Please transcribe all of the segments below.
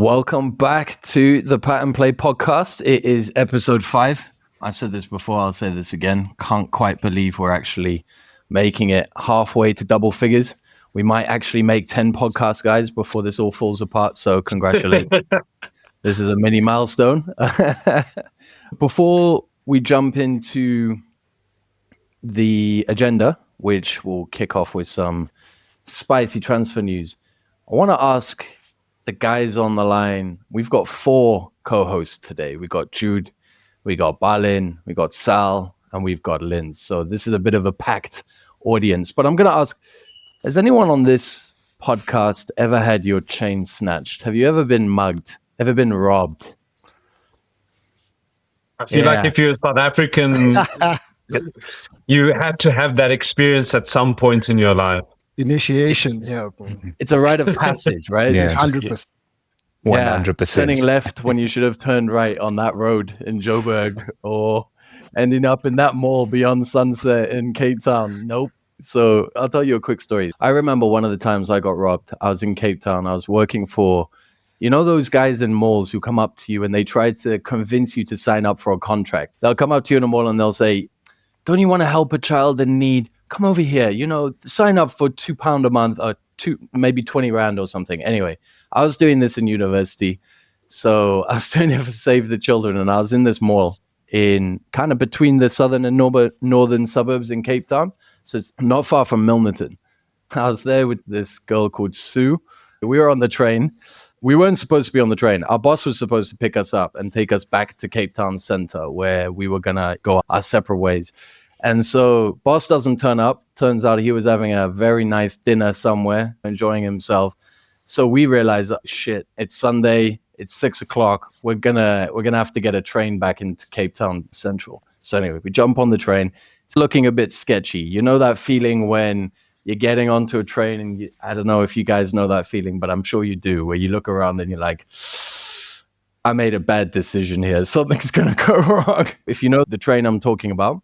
Welcome back to the Pat and Play podcast. It is episode 5. I've said this before, I'll say this again. Can't quite believe we're actually making it halfway to double figures. We might actually make 10 podcasts, guys, before this all falls apart. So congratulations. This is a mini milestone. Before we jump into the agenda, which will kick off with some spicy transfer news, I want to ask the guys on the line. We've got 4 co-hosts today. We got Jude, we got Balin, we got Sal, and we've got Linz. So this is a bit of a packed audience. But I'm going to ask, has anyone on this podcast ever had your chain snatched? Have you ever been mugged? Ever been robbed? I feel like if you're South African, you had to have that experience at some point in your life. Initiation, yeah. It's a rite of passage, right? Yeah. 100%. 100%. Turning left when you should have turned right on that road in Joburg, or ending up in that mall beyond Sunset in Cape Town. Nope. So I'll tell you a quick story. I remember one of the times I got robbed. I was in Cape Town. I was working for, you know, those guys in malls who come up to you and they try to convince you to sign up for a contract. They'll come up to you in a mall and they'll say, don't you want to help a child in need? Come over here, you know, sign up for £2 a month or maybe 20 Rand or something. Anyway, I was doing this in university. So I was doing it for Save the Children. And I was in this mall in kind of between the southern and northern suburbs in Cape Town. So it's not far from Milnerton. I was there with this girl called Sue. We were on the train. We weren't supposed to be on the train. Our boss was supposed to pick us up and take us back to Cape Town Center, where we were going to go our separate ways. And so boss doesn't turn up. Turns out he was having a very nice dinner somewhere, enjoying himself. So we realized, oh, shit, it's Sunday. It's 6:00. We're gonna have to get a train back into Cape Town Central. So anyway, we jump on the train. It's looking a bit sketchy. You know that feeling when you're getting onto a train and I don't know if you guys know that feeling, but I'm sure you do, where you look around and you're like, I made a bad decision here. Something's going to go wrong. If you know the train I'm talking about,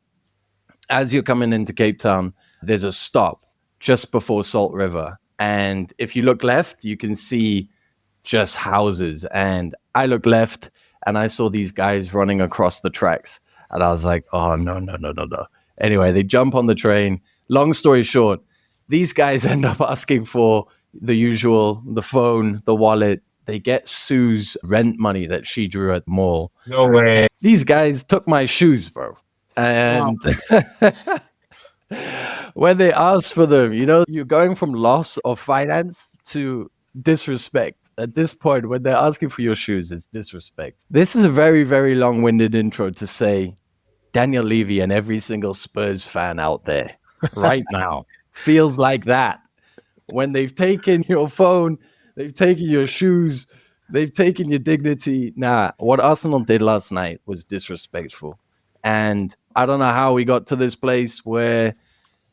as you're coming into Cape Town, there's a stop just before Salt River. And if you look left, you can see just houses. And I looked left and I saw these guys running across the tracks. And I was like, oh, no. Anyway, they jump on the train. Long story short, these guys end up asking for the usual, the phone, the wallet. They get Sue's rent money that she drew at the mall. No way. These guys took my shoes, bro. And when they asked for them, you know, you're going from loss of finance to disrespect. At this point, when they're asking for your shoes, it's disrespect. This is a very, very long-winded intro to say Daniel Levy and every single Spurs fan out there right now feels like that. When they've taken your phone, they've taken your shoes, they've taken your dignity. Nah, what Arsenal did last night was disrespectful. And I don't know how we got to this place where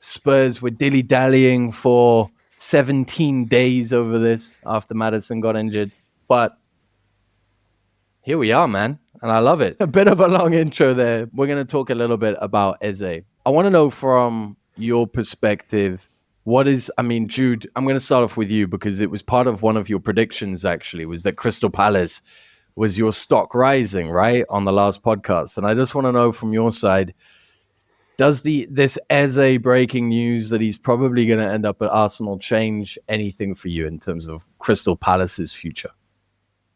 Spurs were dilly-dallying for 17 days over this after Maddison got injured. But here we are, man. And I love it. A bit of a long intro there. We're going to talk a little bit about Eze. I want to know from your perspective, Jude, I'm going to start off with you because it was part of one of your predictions, actually, was that Crystal Palace was your stock rising, right, on the last podcast. And I just want to know from your side, does this Eze breaking news that he's probably going to end up at Arsenal change anything for you in terms of Crystal Palace's future?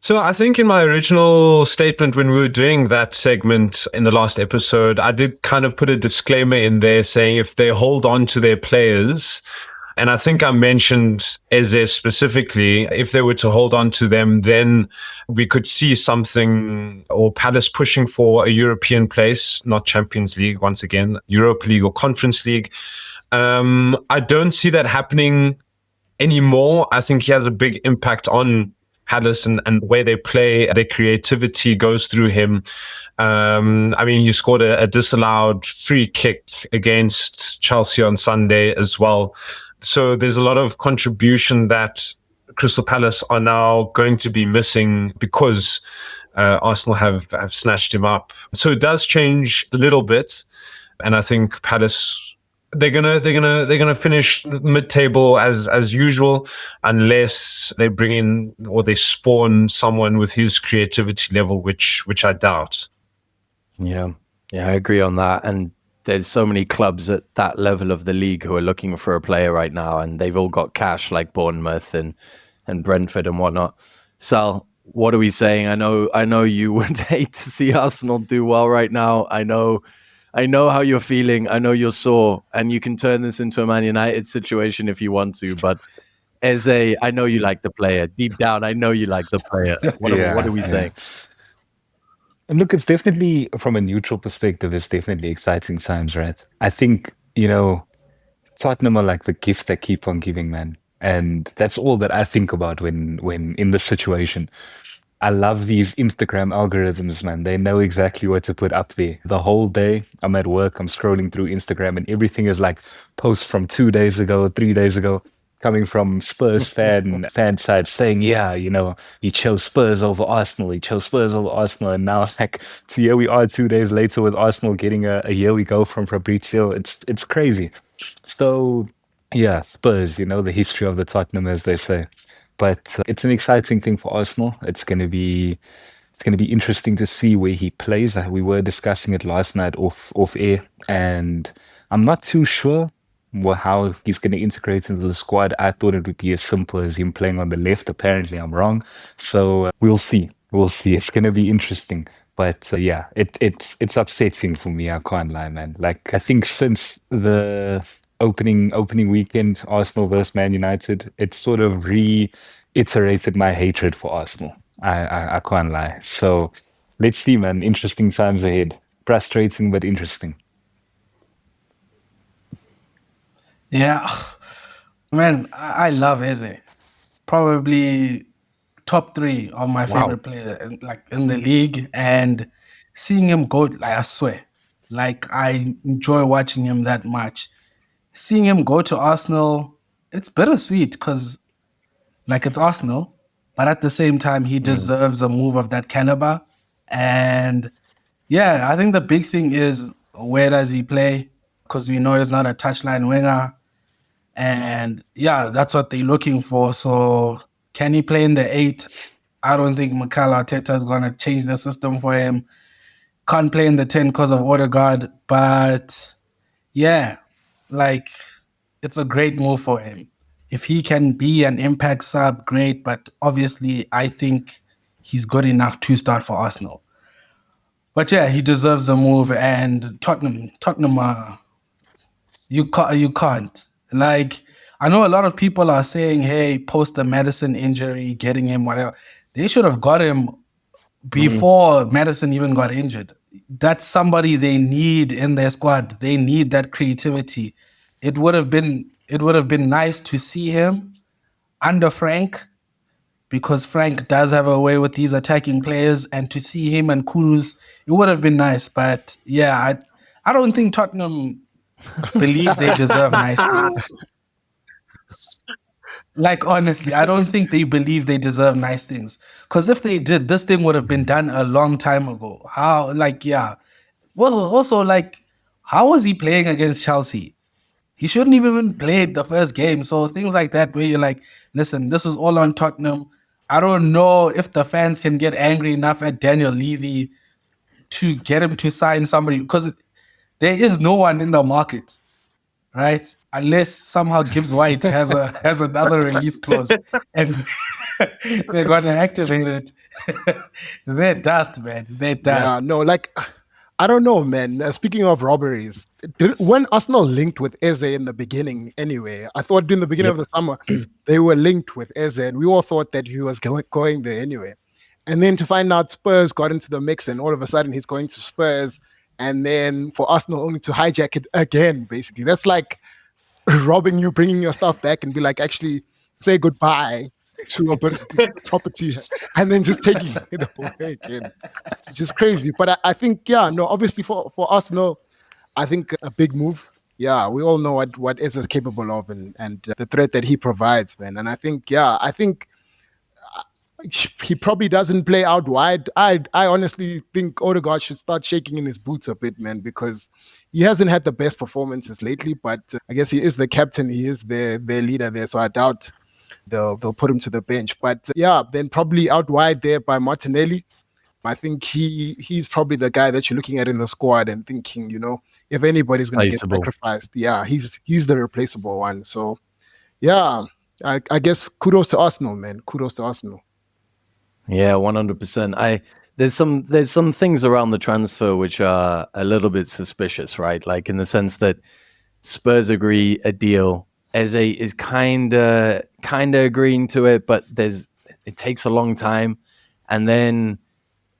So I think in my original statement when we were doing that segment in the last episode, I did kind of put a disclaimer in there saying if they hold on to their players, and I think I mentioned Eze specifically, if they were to hold on to them, then we could see something, or Palace pushing for a European place, not Champions League, once again, Europa League or Conference League. I don't see that happening anymore. I think he has a big impact on Palace and where they play. Their creativity goes through him. He scored a disallowed free kick against Chelsea on Sunday as well. So there's a lot of contribution that Crystal Palace are now going to be missing because Arsenal have snatched him up. So it does change a little bit. And I think Palace they're gonna finish mid-table as usual, unless they bring in or they spawn someone with his creativity level, which I doubt. Yeah, I agree on that. And there's so many clubs at that level of the league who are looking for a player right now, and they've all got cash, like Bournemouth and Brentford and whatnot. Sal, what are we saying? I know you would hate to see Arsenal do well right now. I know how you're feeling. I know you're sore, and you can turn this into a Man United situation if you want to. But Eze, I know you like the player. Deep down, I know you like the player. What are we saying? And look, it's definitely, from a neutral perspective, it's definitely exciting times, right? I think, Tottenham are like the gift that keep on giving, man. And that's all that I think about when in this situation. I love these Instagram algorithms, man. They know exactly what to put up there. The whole day, I'm at work, I'm scrolling through Instagram, and everything is like posts from 2 days ago, 3 days ago, coming from Spurs fan side saying, yeah, he chose Spurs over Arsenal. He chose Spurs over Arsenal. And now, like, here we are 2 days later with Arsenal getting a here we go from Fabrizio. It's crazy. So, yeah, Spurs, the history of the Tottenham, as they say. But it's an exciting thing for Arsenal. It's going to be interesting to see where he plays. We were discussing it last night off air, and I'm not too sure how he's going to integrate into the squad. I thought it would be as simple as him playing on the left. Apparently, I'm wrong. So we'll see. We'll see. It's going to be interesting. But yeah, it's upsetting for me. I can't lie, man. Like, I think since the opening weekend, Arsenal versus Man United, it sort of reiterated my hatred for Arsenal. I can't lie. So let's see, man. Interesting times ahead. Frustrating, but interesting. Yeah, man, I love Eze. Probably top 3 of my favorite player in the league, and seeing him go, like, I swear, like, I enjoy watching him that much. Seeing him go to Arsenal, it's bittersweet because, like, it's Arsenal, but at the same time, he deserves a move of that caliber. And yeah, I think the big thing is, where does he play? Because we know he's not a touchline winger. And yeah, that's what they're looking for. So can he play in the 8? I don't think Mikel Arteta is going to change the system for him. Can't play in the 10 because of Odegaard. But yeah, like, it's a great move for him. If he can be an impact sub, great. But obviously, I think he's good enough to start for Arsenal. But yeah, he deserves the move. And Tottenham, you can't. Like, I know a lot of people are saying, hey, post the Madison injury, getting him, whatever. They should have got him before Madison even got injured. That's somebody they need in their squad. They need that creativity. It would have been nice to see him under Frank, because Frank does have a way with these attacking players, and to see him and Kudus, it would have been nice. But yeah, I don't think Tottenham believe they deserve nice things. Like, honestly, I don't think they believe they deserve nice things. Because if they did, this thing would have been done a long time ago. How, like, yeah. Well, also, like, how was he playing against Chelsea? He shouldn't even played the first game. So things like that, where you're like, listen, this is all on Tottenham. I don't know if the fans can get angry enough at Daniel Levy to get him to sign somebody, because there is no one in the market, right? Unless somehow Gibbs White has another release clause, and they're gonna activate it. They're dust, man. They're dust. Yeah, no, like, I don't know, man. Speaking of robberies, when Arsenal linked with Eze in the beginning, anyway, I thought in the beginning of the summer they were linked with Eze, and we all thought that he was going there anyway. And then to find out Spurs got into the mix, and all of a sudden he's going to Spurs, and then for Arsenal only to hijack it again, basically. That's like robbing you, bringing your stuff back, and be like, actually say goodbye to a bit of property, and then just taking it away again. It's just crazy. But I think, yeah, no, obviously for Arsenal, I think a big move. Yeah, we all know what Eze is capable of, and the threat that he provides, man. And I think, he probably doesn't play out wide. I honestly think Odegaard should start shaking in his boots a bit, man, because he hasn't had the best performances lately. But I guess he is the captain. He is their leader there. So I doubt they'll put him to the bench. But then probably out wide there by Martinelli. I think he's probably the guy that you're looking at in the squad and thinking, if anybody's going to get sacrificed, he's the replaceable one. So, I guess kudos to Arsenal, man. Kudos to Arsenal. Yeah, 100%. There's some things around the transfer which are a little bit suspicious, right? Like in the sense that Spurs agree a deal. Eze is kind of agreeing to it, but it takes a long time, and then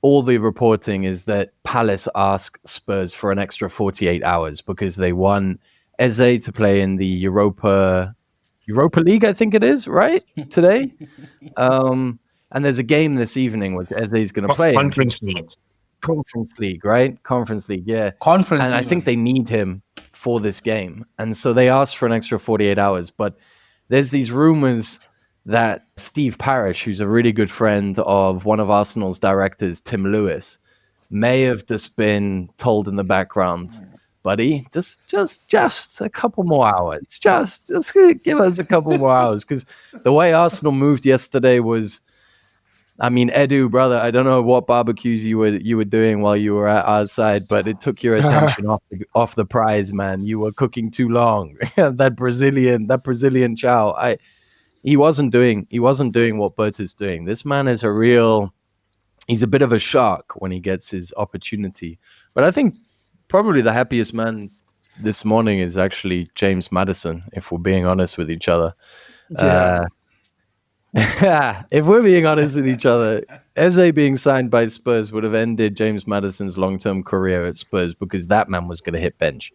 all the reporting is that Palace ask Spurs for an extra 48 hours because they want Eze to play in the Europa League, I think it is, right? Today. And there's a game this evening which Eze is going to play. Conference League, right? Conference League, yeah. And I think they need him for this game. And so they asked for an extra 48 hours. But there's these rumors that Steve Parish, who's a really good friend of one of Arsenal's directors, Tim Lewis, may have just been told in the background, buddy, just a couple more hours. Just give us a couple more hours. Because the way Arsenal moved yesterday was, I mean, Edu, brother, I don't know what barbecues you were doing while you were at our side, but it took your attention off the prize, man. You were cooking too long. that Brazilian chow. He wasn't doing what Berta's doing. This man is he's a bit of a shark when he gets his opportunity. But I think probably the happiest man this morning is actually James Maddison, if we're being honest with each other. Yeah. If we're being honest with each other, Eze being signed by Spurs would have ended James Maddison's long-term career at Spurs because that man was going to hit bench.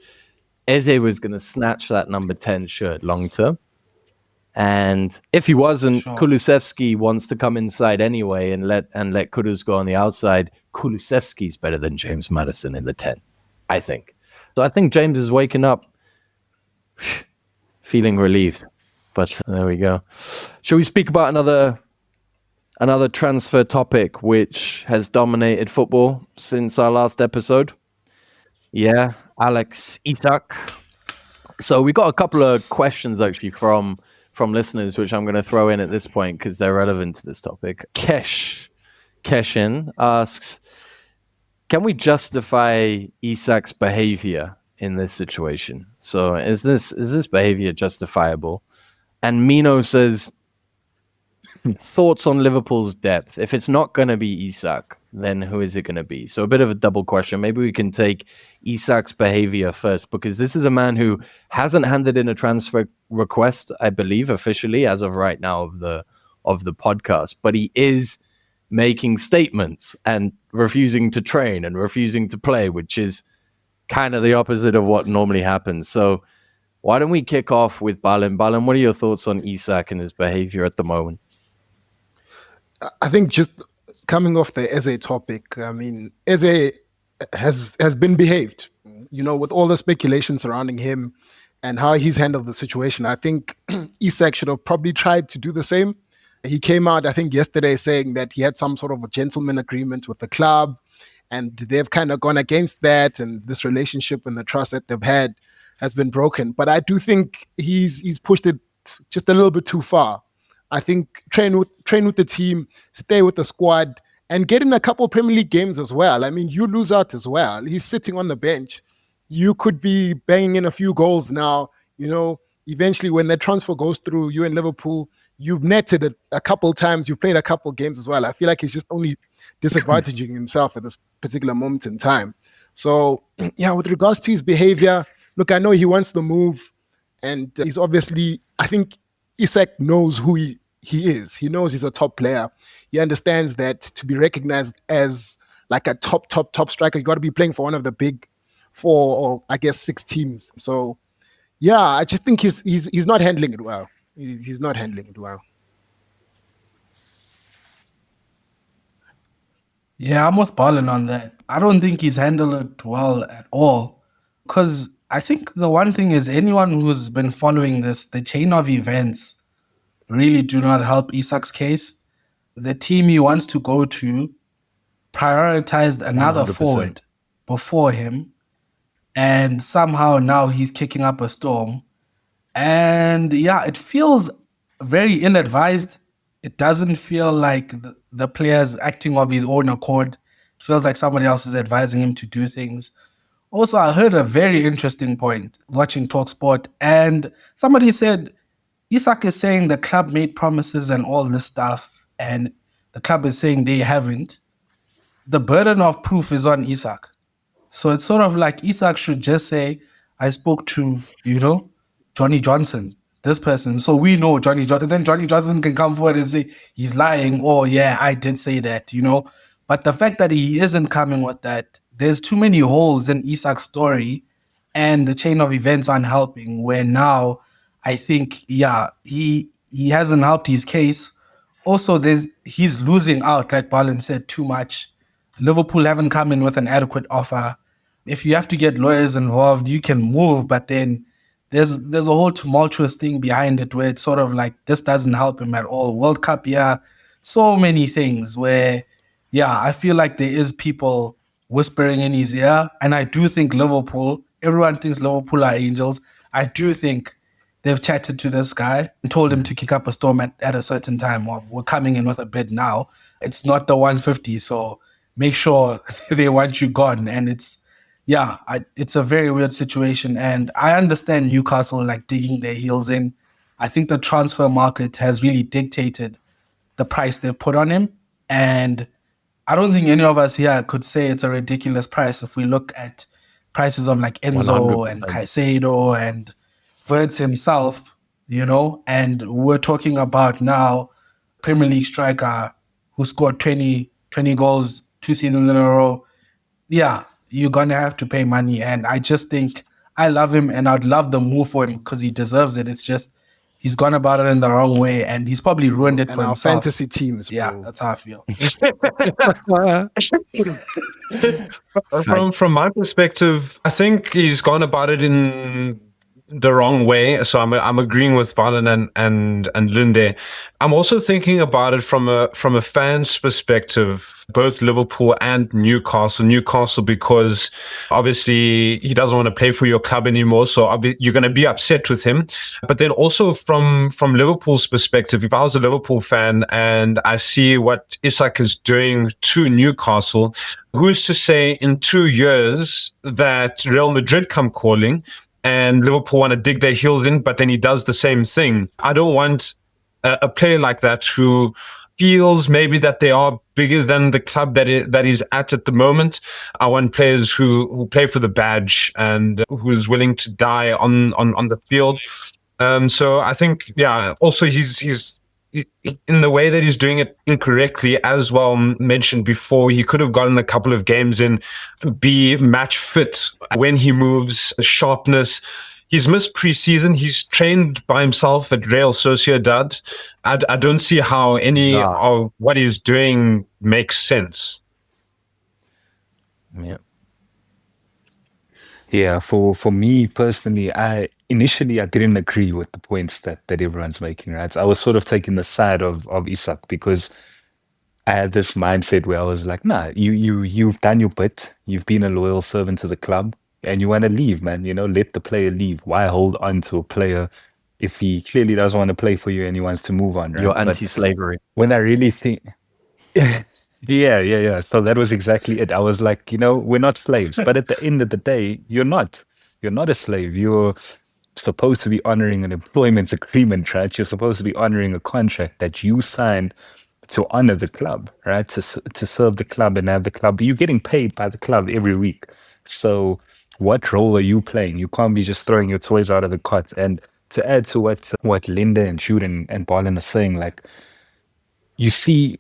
Eze was going to snatch that number 10 shirt long-term. And if he wasn't, sure. Kulusevski wants to come inside anyway and let Kudus go on the outside. Kulusevski's better than James Maddison in the 10, I think. So I think James is waking up feeling relieved. But there we go. Shall we speak about another transfer topic which has dominated football since our last episode? Yeah, Alex Isak. So we got a couple of questions actually from listeners, which I'm going to throw in at this point because they're relevant to this topic. Keshin asks, can we justify Isak's behavior in this situation? So is this behavior justifiable? And Mino says, thoughts on Liverpool's depth. If it's not going to be Isak, then who is it going to be? So a bit of a double question. Maybe we can take Isak's behavior first, because this is a man who hasn't handed in a transfer request, I believe, officially as of right now of the podcast. But he is making statements and refusing to train and refusing to play, which is kind of the opposite of what normally happens. So why don't we kick off with Balin? Balin, what are your thoughts on Isak and his behavior at the moment? I think just coming off the Eze topic, I mean, Eze has been behaved, with all the speculation surrounding him and how he's handled the situation. I think Isak should have probably tried to do the same. He came out, I think, yesterday saying that he had some sort of a gentleman agreement with the club, and they've kind of gone against that, and this relationship and the trust that they've had has been broken. But I do think he's pushed it just a little bit too far. I think train with the team, stay with the squad, and get in a couple of Premier League games as well. I mean, you lose out as well. He's sitting on the bench. You could be banging in a few goals now. Eventually when that transfer goes through, you in Liverpool, you've netted it a couple times. You've played a couple games as well. I feel like he's just only disadvantaging himself at this particular moment in time. So, with regards to his behavior, look, I know he wants the move, and he's obviously, I think Isak knows who he is. He knows he's a top player. He understands that to be recognized as like a top striker, you got to be playing for one of the big 4 or I guess 6 teams. So, I just think he's not handling it well. He's not handling it well. Yeah, I'm with Balin on that. I don't think he's handled it well at all. Because I think the one thing is anyone who's been following this, the chain of events really do not help Isak's case. the team he wants to go to prioritized another 100%. forward before him, and somehow now he's kicking up a storm. And yeah, it feels very ill-advised. It doesn't feel like the player's acting of his own accord. It feels like somebody else is advising him to do things. Also, I heard a very interesting point watching TalkSport, and somebody said Isak is saying the club made promises and all this stuff, and the club is saying they haven't. The burden of proof is on Isak. So it's sort of like Isak should just say, I spoke to, Johnny Johnson, this person. So we know Johnny Johnson. Then Johnny Johnson can come forward and say, he's lying. Oh, yeah, I did say that, But the fact that he isn't coming with that, there's too many holes in Isak's story, and the chain of events aren't helping, where now I think, he hasn't helped his case. Also, he's losing out, like Balin said, too much. Liverpool haven't come in with an adequate offer. If you have to get lawyers involved, you can move, but then there's a whole tumultuous thing behind it where it's sort of like this doesn't help him at all. World Cup, so many things where, I feel like there is people whispering in his ear, and I do think everyone thinks Liverpool are angels. I do think they've chatted to this guy and told him to kick up a storm at a certain time. We're coming in with a bid now. It's not the 150, so make sure they want you gone. And it's a very weird situation. And I understand Newcastle like digging their heels in. I think the transfer market has really dictated the price they've put on him. And I don't think any of us here could say it's a ridiculous price if we look at prices of like Enzo 100%. and Caicedo and Wirtz himself, and we're talking about now Premier League striker who scored 20 goals 2 seasons in a row. Yeah, you're going to have to pay money. And I just think I love him, and I'd love the move for him because he deserves it. It's just he's gone about it in the wrong way, and he's probably ruined it And for our himself. fantasy teams, Yeah, bro. that's how I feel. From my perspective, I think he's gone about it in the wrong way. So I'm agreeing with Balin and Linde. I'm also thinking about it from a fan's perspective, both Liverpool and Newcastle. Newcastle because obviously he doesn't want to play for your club anymore, so you're going to be upset with him. But then also from Liverpool's perspective, if I was a Liverpool fan and I see what Isak is doing to Newcastle, who's to say in 2 years that Real Madrid come calling and Liverpool want to dig their heels in, but then he does the same thing. I don't want a player like that who feels maybe that they are bigger than the club that he's at the moment. I want players who play for the badge and who's willing to die on the field. So I think, also he's in the way that he's doing it incorrectly, as well mentioned before. He could have gotten a couple of games in to be match fit when he moves, sharpness. He's missed preseason. He's trained by himself at Real Sociedad. I don't see how any of what he's doing makes sense. Yeah. Yeah, for me personally, I didn't agree with the points that everyone's making, right? I was sort of taking the side of Isak because I had this mindset where I was like, nah, you've done your bit, you've been a loyal servant to the club, and you want to leave, man. Let the player leave. Why hold on to a player if he clearly doesn't want to play for you and he wants to move on, right? You're anti-slavery. When I really think Yeah. So that was exactly it. I was like, we're not slaves. But at the end of the day, you're not. You're not a slave. You're supposed to be honoring an employment agreement, right? You're supposed to be honoring a contract that you signed to honor the club, right? To serve the club and have the club. You're getting paid by the club every week. So what role are you playing? You can't be just throwing your toys out of the cot. And to add to what Linda and Jude and Balin are saying, like, you see,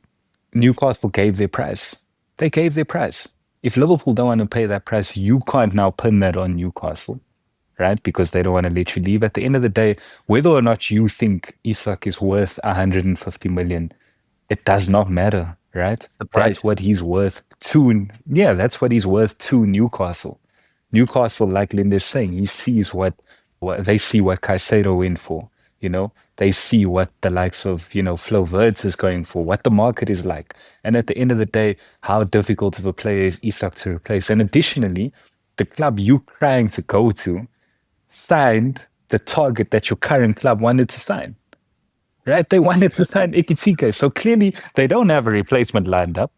Newcastle gave their price. They gave their price. If Liverpool don't want to pay that price, you can't now pin that on Newcastle, right? Because they don't want to let you leave. At the end of the day, whether or not you think Isak is worth 150 million, it does not matter, right? the price. That's what he's worth to. Yeah, that's what he's worth to Newcastle. Newcastle, like Linda's saying, he sees what they see what Caicedo went for. They see what the likes of, Flo Wirtz is going for, what the market is like. And at the end of the day, how difficult of a player is Isak to replace? And additionally, the club you trying to go to signed the target that your current club wanted to sign. Right? They wanted to sign Ekitike. So clearly they don't have a replacement lined up.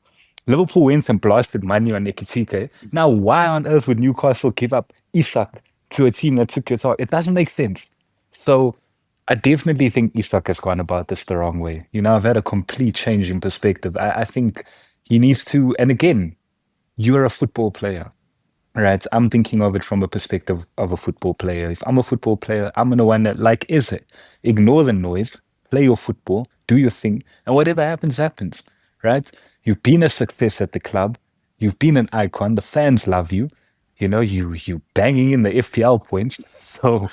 Liverpool went and blasted money on Ekitike. Now, why on earth would Newcastle give up Isak to a team that took your target? It doesn't make sense. So I definitely think Isak has gone about this the wrong way. I've had a complete change in perspective. I think he needs to, and again, you're a football player. Right, I'm thinking of it from a perspective of a football player. If I'm a football player, I'm gonna want to, like Eze, ignore the noise, play your football, do your thing, and whatever happens, happens. Right? You've been a success at the club. You've been an icon. The fans love you. You banging in the FPL points. So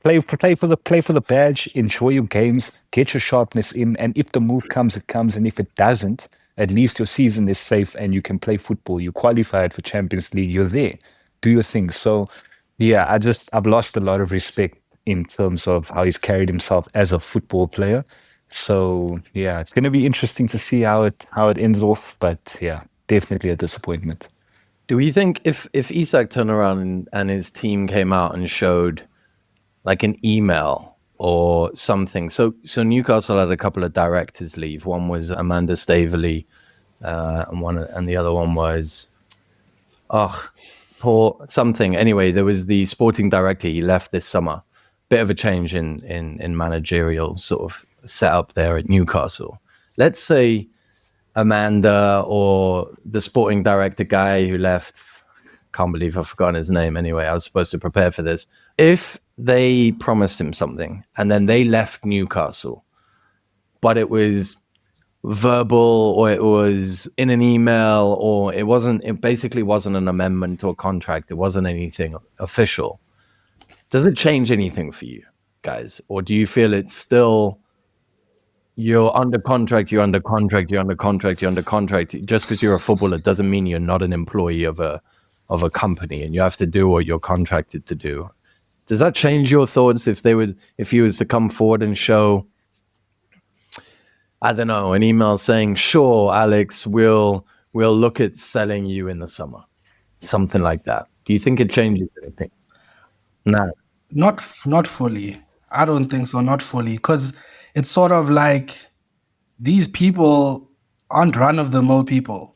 play for the badge. Enjoy your games. Get your sharpness in. And if the move comes, it comes. And if it doesn't, at least your season is safe and you can play football. You qualified for Champions League. You're there. Do your thing. So, yeah, I've lost a lot of respect in terms of how he's carried himself as a football player. So, yeah, it's going to be interesting to see how it ends off. But, yeah, definitely a disappointment. Do we think if Isak turned around and his team came out and showed like an email or something? So Newcastle had a couple of directors leave. One was Amanda Staveley, and the other one was Paul something. Anyway, there was the sporting director. He left this summer. Bit of a change in managerial sort of setup there at Newcastle. Let's say Amanda or the sporting director guy who left. Can't believe I've forgotten his name. Anyway, I was supposed to prepare for this. If they promised him something and then they left Newcastle, but it was verbal or it was in an email or it basically wasn't an amendment to a contract. It wasn't anything official. Does it change anything for you guys? Or do you feel it's still you're under contract, you're under contract, you're under contract, you're under contract? Just because you're a footballer doesn't mean you're not an employee of a company and you have to do what you're contracted to do. Does that change your thoughts if he was to come forward and show, I don't know, an email saying, sure, Alex, we'll look at selling you in the summer, something like that? Do you think it changes anything? No, Not fully. I don't think so. Not fully, because it's sort of like these people aren't run-of-the-mill people.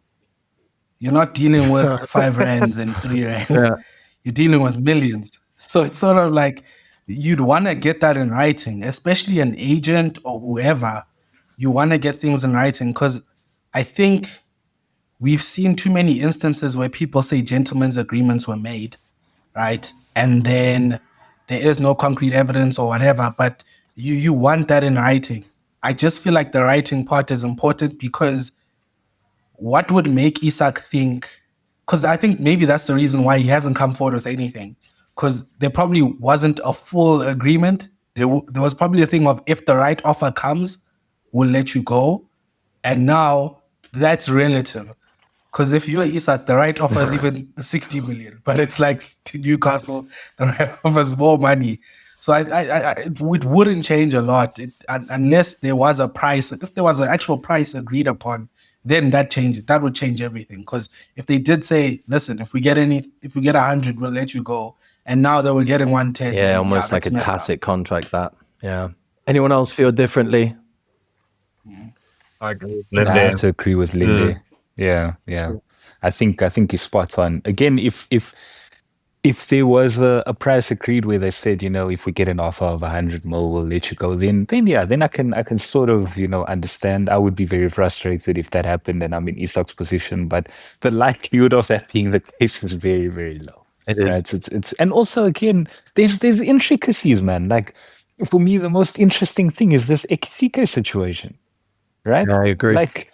You're not dealing with 5 rands and 3 rands. Yeah. You're dealing with millions. So it's sort of like you'd want to get that in writing, especially an agent or whoever. You want to get things in writing because I think we've seen too many instances where people say gentlemen's agreements were made, right? And then there is no concrete evidence or whatever, but you want that in writing. I just feel like the writing part is important because what would make Isak think, because I think maybe that's the reason why he hasn't come forward with anything, because there probably wasn't a full agreement. There was probably a thing of if the right offer comes, we'll let you go. And now that's relative. Because if you're Isak, the right offer is even 60 million, but it's like to Newcastle, the right offer is more money. So it wouldn't change a lot unless there was a price. If there was an actual price agreed upon, then that would change everything. Because if they did say, listen, if we get 100, we'll let you go. And now they were getting 110. Yeah, almost like a tacit contract that. Yeah. Anyone else feel differently? I agree with I Linda. have to agree with Linda. Yeah. I think he's spot on. Again, if there was a price agreed where they said, if we get an offer of 100 mil, we'll let you go. Then I can sort of understand. I would be very frustrated if that happened and I'm in Isak's position. But the likelihood of that being the case is very, very low. It is. Right? It's and also again, there's intricacies, man. Like for me, the most interesting thing is this Ekitike situation. Right? Yeah, I agree. Like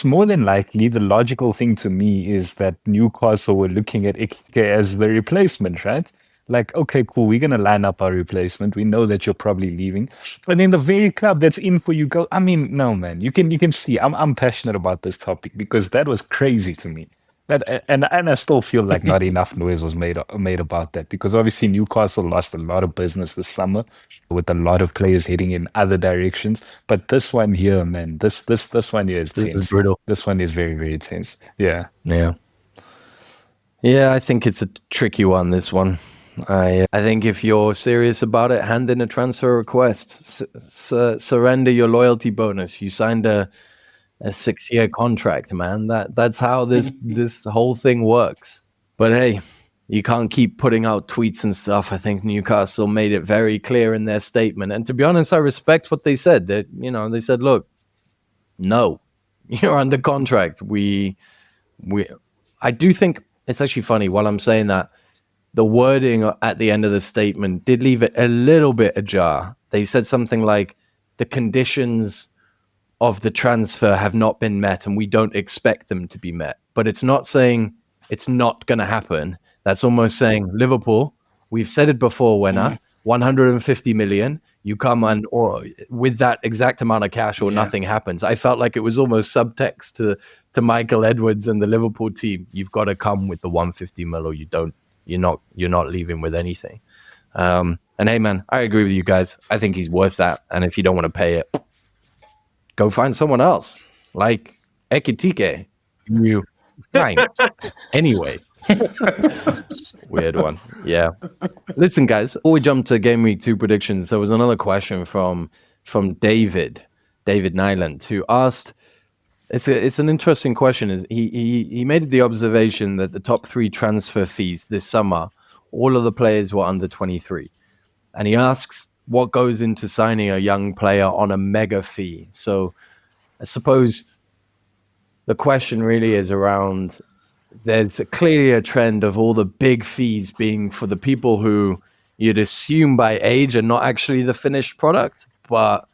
more than likely, the logical thing to me is that Newcastle were looking at Ekitike as the replacement, right? Like, okay, cool, we're going to line up our replacement. We know that you're probably leaving. And then the very club that's in for you go, I mean, no, man, you can see I'm passionate about this topic because that was crazy to me. And I still feel like not enough noise was made about that, because obviously Newcastle lost a lot of business this summer with a lot of players heading in other directions. But this one here, man, this one here is This tense. is brutal. This one is very, very tense. Yeah. Yeah, I think it's a tricky one, this one. I think if you're serious about it, hand in a transfer request. Surrender your loyalty bonus. You signed a 6-year contract, man. That's how this whole thing works. But hey, you can't keep putting out tweets and stuff. I think Newcastle made it very clear in their statement. And to be honest, I respect what they said. That, you know, they said, look, no, you're under contract. I do think it's actually funny while I'm saying that, the wording at the end of the statement did leave it a little bit ajar. They said something like, the conditions of the transfer have not been met and we don't expect them to be met. But it's not saying it's not going to happen. That's almost saying, Liverpool, we've said it before, winner, 150 million, you come and or with that exact amount of cash or nothing happens. I felt like it was almost subtext to Michael Edwards and the Liverpool team. You've got to come with the 150 mil or you don't. You're not leaving with anything. And hey, man, I agree with you guys. I think he's worth that. And if you don't want to pay it, go find someone else, like Ekitike. You fine. Anyway, weird one. Yeah. Listen, guys, before we jump to Game Week 2 predictions, there was another question from David Nyland, who asked. It's an interesting question. Is he made the observation that the top 3 transfer fees this summer, all of the players were under 23, and he asks what goes into signing a young player on a mega fee. So I suppose the question really is around, there's clearly a trend of all the big fees being for the people who you'd assume by age are not actually the finished product, but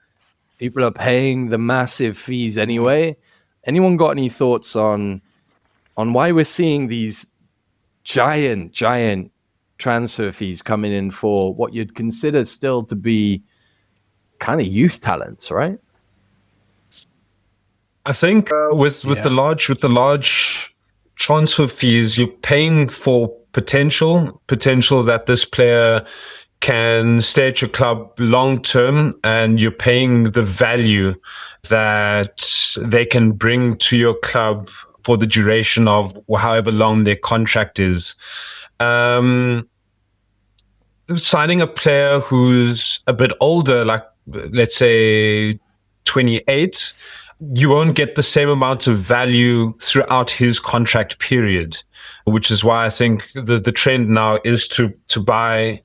people are paying the massive fees anyway. Anyone got any thoughts on why we're seeing these giant transfer fees coming in for what you'd consider still to be kind of youth talents, right? I think with the large transfer fees, you're paying for potential that this player can stay at your club long term, and you're paying the value that they can bring to your club for the duration of however long their contract is. Signing a player who's a bit older, like let's say 28, you won't get the same amount of value throughout his contract period, which is why I think the trend now is to buy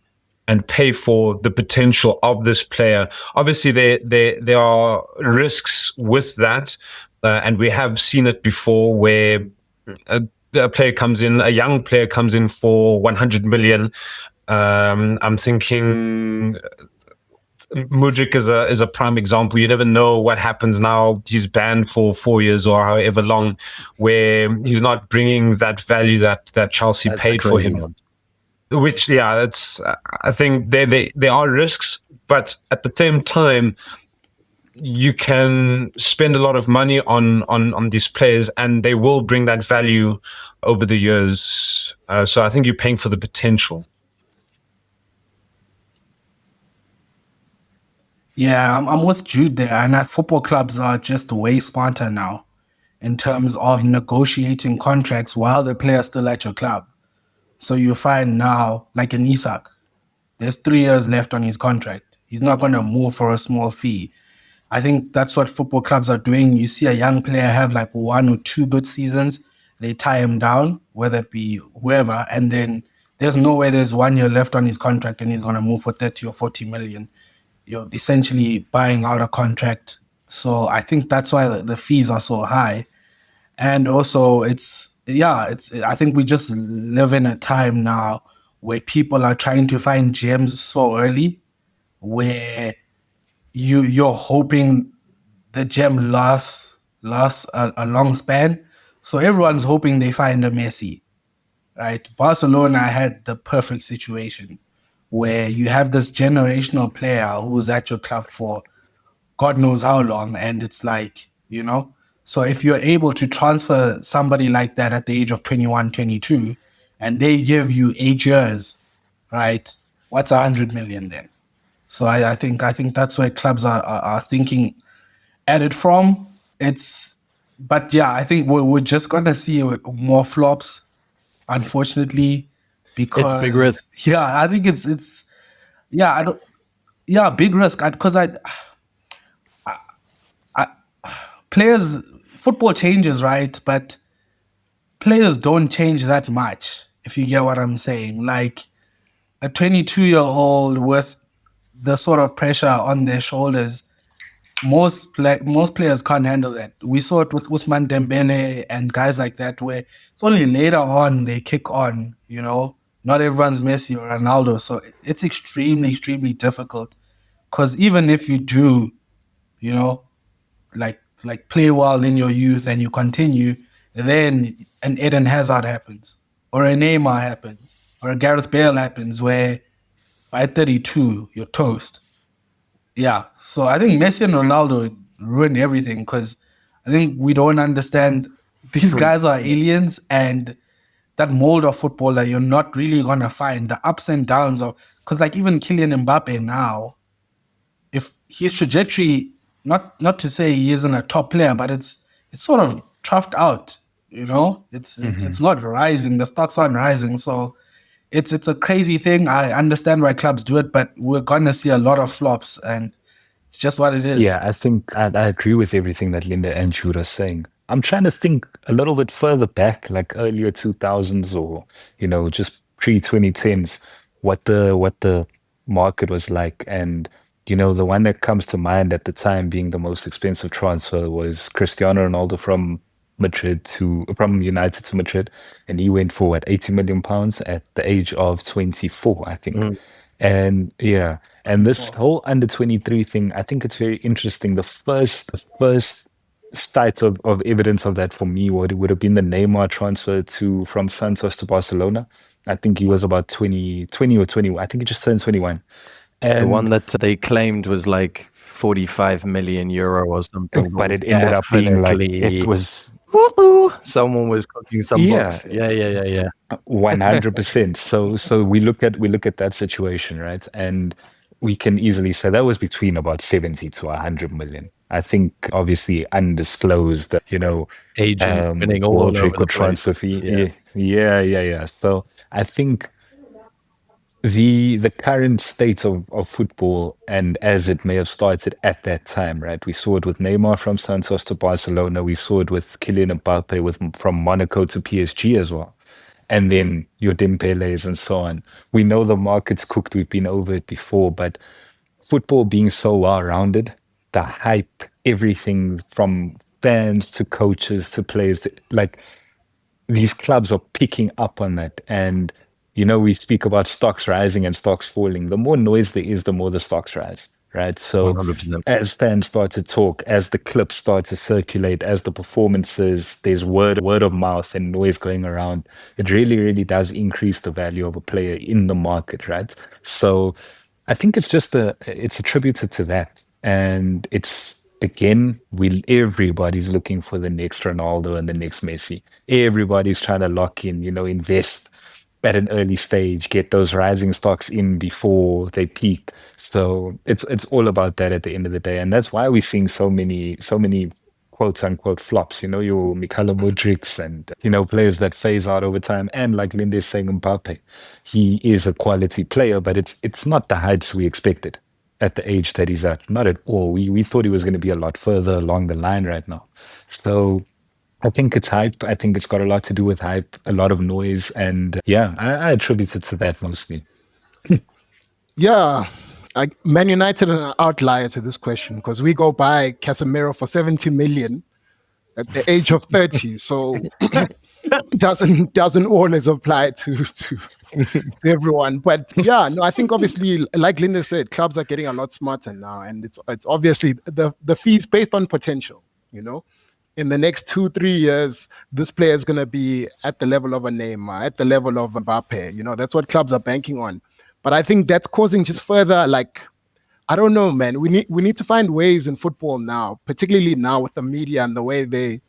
and pay for the potential of this player. Obviously, there are risks with that, and we have seen it before, where a young player comes in for 100 million. I'm thinking Mudryk is a prime example. You never know what happens now. He's banned for 4 years or however long, where you're not bringing that value that Chelsea paid for him. One. Which, I think there are risks, but at the same time, you can spend a lot of money on these players, and they will bring that value over the years. So I think you're paying for the potential. Yeah, I'm with Jude there, and that football clubs are just way smarter now in terms of negotiating contracts while the player's still at your club. So you find now, like in Isak, there's 3 years left on his contract. He's not going to move for a small fee. I think that's what football clubs are doing. You see a young player have like 1 or 2 good seasons, they tie him down, whether it be whoever, and then there's no way there's 1 year left on his contract and he's going to move for 30 or 40 million. You're essentially buying out a contract. So I think that's why the fees are so high. And also I think we just live in a time now where people are trying to find gems so early, where you're hoping the gem lasts a long span. So everyone's hoping they find a Messi, right? Barcelona had the perfect situation where you have this generational player who's at your club for God knows how long, and it's like, So if you're able to transfer somebody like that at the age of 21, 22, and they give you 8 years, right? What's 100 million then? So I think that's where clubs are thinking at it from. But yeah, I think we're just gonna see more flops, unfortunately, because It's big risk. Yeah, I think it's yeah, I don't yeah, big risk because players, football changes, right? But players don't change that much, if you get what I'm saying. Like a 22-year-old with the sort of pressure on their shoulders, most players can't handle that. We saw it with Ousmane Dembele and guys like that, where it's only later on they kick on. Not everyone's Messi or Ronaldo, so it's extremely, extremely difficult. Because even if you do, like play well in your youth and you continue, then an Eden Hazard happens, or a Neymar happens, or a Gareth Bale happens, where by 32 you're toast. Yeah, so I think Messi and Ronaldo ruin everything because I think we don't understand these guys are aliens, and that mold of football that you're not really gonna find the ups and downs of, because like even Kylian Mbappe now, if his trajectory, not to say he isn't a top player, but it's sort of troughed out. It's not rising. The stocks aren't rising, so it's a crazy thing. I understand why clubs do it, but we're gonna see a lot of flops, and it's just what it is. Yeah, I think I agree with everything that Linda and Jude are saying. I'm trying to think a little bit further back, like earlier 2000s or, just pre-2010s, what the market was like. And, the one that comes to mind at the time being the most expensive transfer was Cristiano Ronaldo from United to Madrid. And he went for, what, 80 million pounds at the age of 24, I think. And yeah, and this whole under 23 thing, I think it's very interesting. The first sight of evidence of that for me would have been the Neymar transfer from Santos to Barcelona. I think he was about 20 or 21. I think he just turned 21. And the one that they claimed was like 45 million euro or something. But it ended up being like, it was... Someone was cooking some books. Yeah. 100%. So we look at that situation, right? And we can easily say that was between about 70 to 100 million. I think obviously undisclosed, agent winning all world over record the transfer place. fee. Yeah. So I think the current state of football, and as it may have started at that time, right? We saw it with Neymar from Santos to Barcelona. We saw it with Kylian Mbappe from Monaco to PSG as well. And then your Dembeles and so on. We know the market's cooked. We've been over it before, but football being so well-rounded, the hype, everything from fans to coaches to players, like these clubs are picking up on that. And we speak about stocks rising and stocks falling. The more noise there is, the more the stocks rise, right? So 100%. as fans start to talk, as the clips start to circulate, as the performances, there's word of mouth and noise going around, it really, really does increase the value of a player in the market, right? So I think it's attributed to that. And it's, again, everybody's looking for the next Ronaldo and the next Messi. Everybody's trying to lock in, invest at an early stage, get those rising stocks in before they peak. So it's all about that at the end of the day. And that's why we're seeing so many quote unquote flops, your Mikhailo Mudryks and, players that phase out over time. And like Linda's saying, Mbappe, he is a quality player, but it's not the heights we expected at the age that he's at. Not at all. We thought he was going to be a lot further along the line right now. So I think it's hype. I think it's got a lot to do with hype, a lot of noise. And I attribute it to that mostly. Yeah. Man United are an outlier to this question because we go buy Casemiro for 70 million at the age of 30. So doesn't always apply to everyone. But I think obviously, like Linda said, clubs are getting a lot smarter now. And it's obviously the fees based on potential, In the next 2-3 years, this player is going to be at the level of a Neymar, at the level of Mbappe. That's what clubs are banking on. But I think that's causing just further, I don't know, man. We need to find ways in football now, particularly now with the media and the way they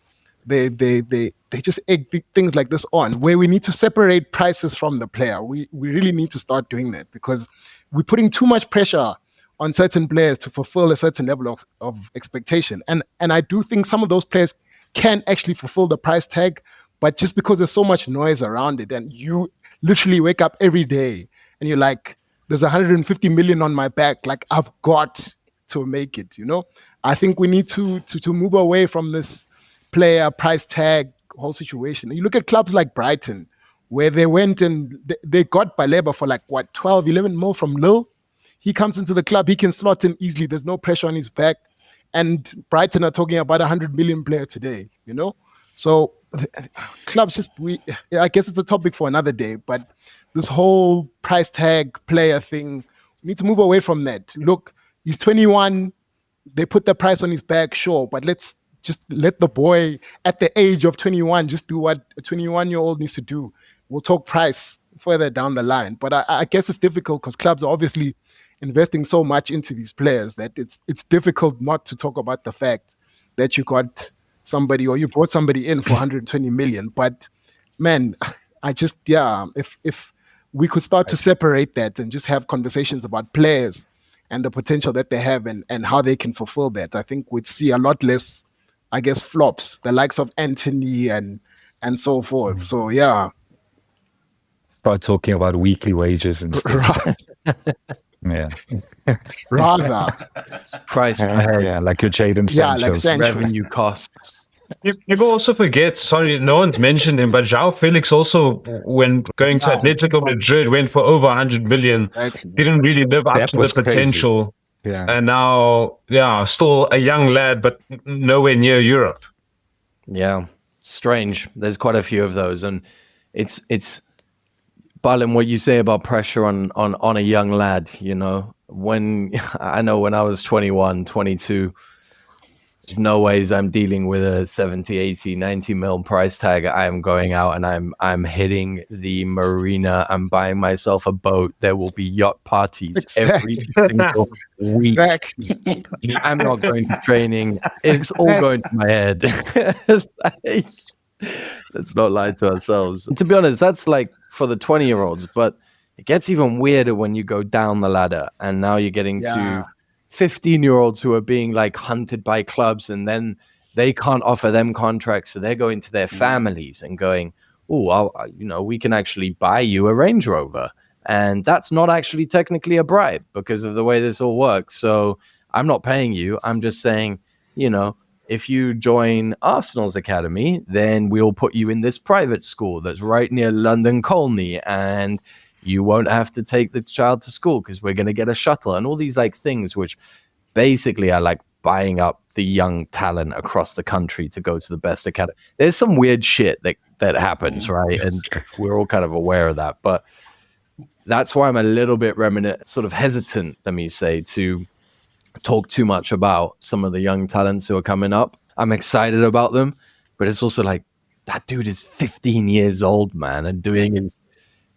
they just egg things like this on, where we need to separate prices from the player. We really need to start doing that, because we're putting too much pressure on certain players to fulfill a certain level of expectation. And I do think some of those players can actually fulfill the price tag, but just because there's so much noise around it, and you literally wake up every day and you're like, there's 150 million on my back, like I've got to make it, I think we need to move away from this player price tag whole situation. You look at clubs like Brighton, where they went and they got Baleba for like 12, 11 mil from Lille. He comes into the club, he can slot in easily. There's no pressure on his back. And Brighton are talking about 100 million player today, So clubs I guess it's a topic for another day, but this whole price tag player thing, we need to move away from that. Look, he's 21. They put the price on his back, sure, but let's just let the boy at the age of 21 just do what a 21-year-old needs to do. We'll talk price further down the line. But I guess it's difficult because clubs are obviously investing so much into these players that it's difficult not to talk about the fact that you got somebody, or you brought somebody in for 120 million. But man, if we could start to separate that and just have conversations about players and the potential that they have and how they can fulfill that, I think we'd see a lot less, I guess, flops, the likes of Anthony and so forth. So yeah. Start talking about weekly wages and stuff. Yeah. Rather. Price. Yeah, like your Jadon Sancho's. Like revenue costs. People also forget, sorry, no one's mentioned him, but João Felix also, when going to Atletico Madrid, went for over 100 million. Exactly. Didn't really live up to the potential. Crazy. Yeah. And now, still a young lad, but nowhere near Europe. Yeah. Strange. There's quite a few of those. And it's Balin, what you say about pressure on a young lad, when I was 21, 22, no ways I'm dealing with a 70, 80, 90 mil price tag. I am going out and I'm hitting the marina. I'm buying myself a boat. There will be yacht parties every single week. Exactly. I'm not going to training. It's all going to my head. Let's not lie to ourselves. To be honest, that's like for the 20-year-olds, but it gets even weirder when you go down the ladder, and now you're getting to 15-year-olds who are being like hunted by clubs, and then they can't offer them contracts, so they're going to their families and going, oh, we can actually buy you a Range Rover. And that's not actually technically a bribe because of the way this all works. So I'm not paying you. I'm just saying, if you join Arsenal's academy, then we'll put you in this private school that's right near London Colney, and you won't have to take the child to school because we're going to get a shuttle and all these like things, which basically are like buying up the young talent across the country to go to the best academy. There's some weird shit that happens, right? And we're all kind of aware of that. But that's why I'm a little bit sort of hesitant, let me say, to talk too much about some of the young talents who are coming up. I'm excited about them, but it's also like, that dude is 15 years old, man, and doing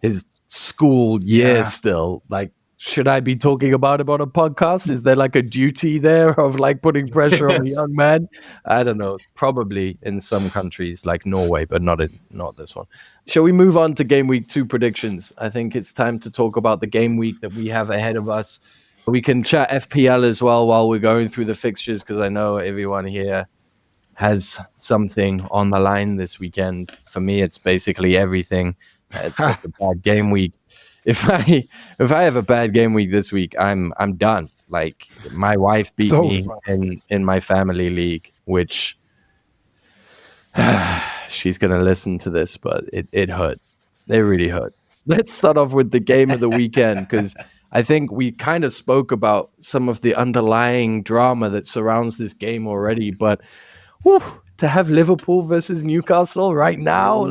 his school year still. Like, should I be talking about him on a podcast? Is there like a duty there of like putting pressure on a young man? I don't know. Probably in some countries like Norway, but not this one. Shall we move on to Game Week 2 predictions? I think it's time to talk about the game week that we have ahead of us. We can chat FPL as well while we're going through the fixtures, because I know everyone here has something on the line this weekend. For me, it's basically everything. It's such a bad game week. If I have a bad game week this week, I'm done. Like, my wife beat me in my family league, which she's gonna listen to this, but it hurt. It really hurt. Let's start off with the game of the weekend, because I think we kind of spoke about some of the underlying drama that surrounds this game already. But to have Liverpool versus Newcastle right now,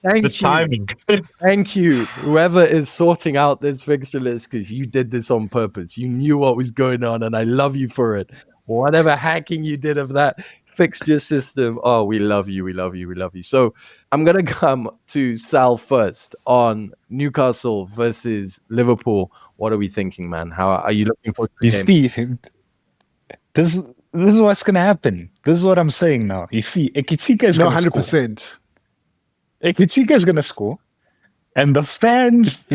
Thank you, whoever is sorting out this fixture list, because you did this on purpose. You knew what was going on, and I love you for it. Whatever hacking you did of that fixture system, oh, we love you, we love you, we love you. So I'm going to come to Sal first on Newcastle versus Liverpool. What are we thinking, man? How are you looking for the game? Steve, this is what's gonna happen. This is what I'm saying now. You see, Ekitike is No, gonna 100%. score. Ekitike is gonna score. And the fans,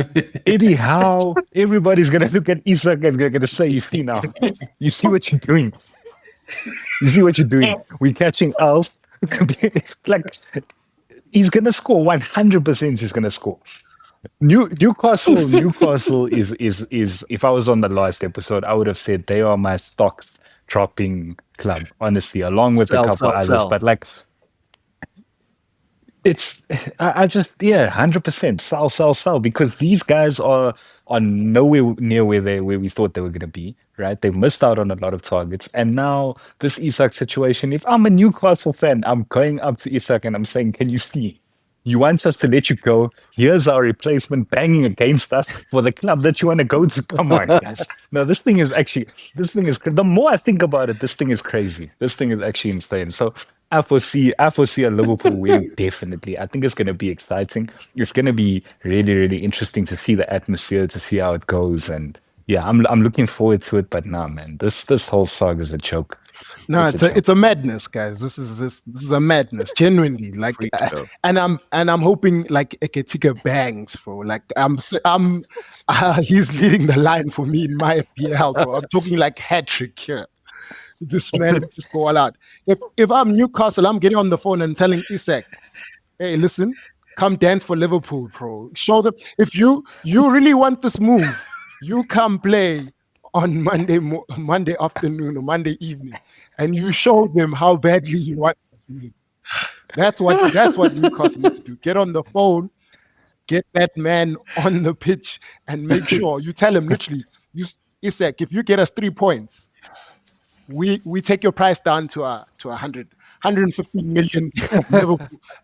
Eddie Howe, everybody's gonna look at Isak and they're gonna say, you see now, you see what you're doing. You see what you're doing. We're catching L's. Like, he's gonna score 100%. He's gonna score. Newcastle is if I was on the last episode, I would have said they are my stocks dropping club, honestly, along with a couple others. But like, it's I just 100% sell because these guys are nowhere near where we thought they were gonna be, right? They missed out on a lot of targets, and now this Isak situation. If I'm a Newcastle fan, I'm going up to Isak and I'm saying, "Can you see? You want us to let you go? Here's our replacement banging against us for the club that you want to go to. Come on, guys." No, this thing is the more I think about it, this thing is crazy. This thing is actually insane. So I foresee a Liverpool win, definitely. I think it's going to be exciting. It's going to be really, really interesting to see the atmosphere, to see how it goes. And yeah, I'm looking forward to it. But nah, man, this whole saga is a joke. No, it's a madness, guys. This is a madness, genuinely. Like, and I'm hoping like Ekitike bangs, bro. Like he's leading the line for me in my FPL, bro. I'm talking like hat trick here. This man would just go all out. If I'm Newcastle, I'm getting on the phone and telling Isak, "Hey, listen, come dance for Liverpool, bro. Show them if you really want this move, you come play on Monday afternoon or Monday evening, and you show them how badly you want this move." That's what Newcastle needs to do. Get on the phone, get that man on the pitch, and make sure you tell him literally, Isak, if you get us 3 points, we take your price down to 150 million.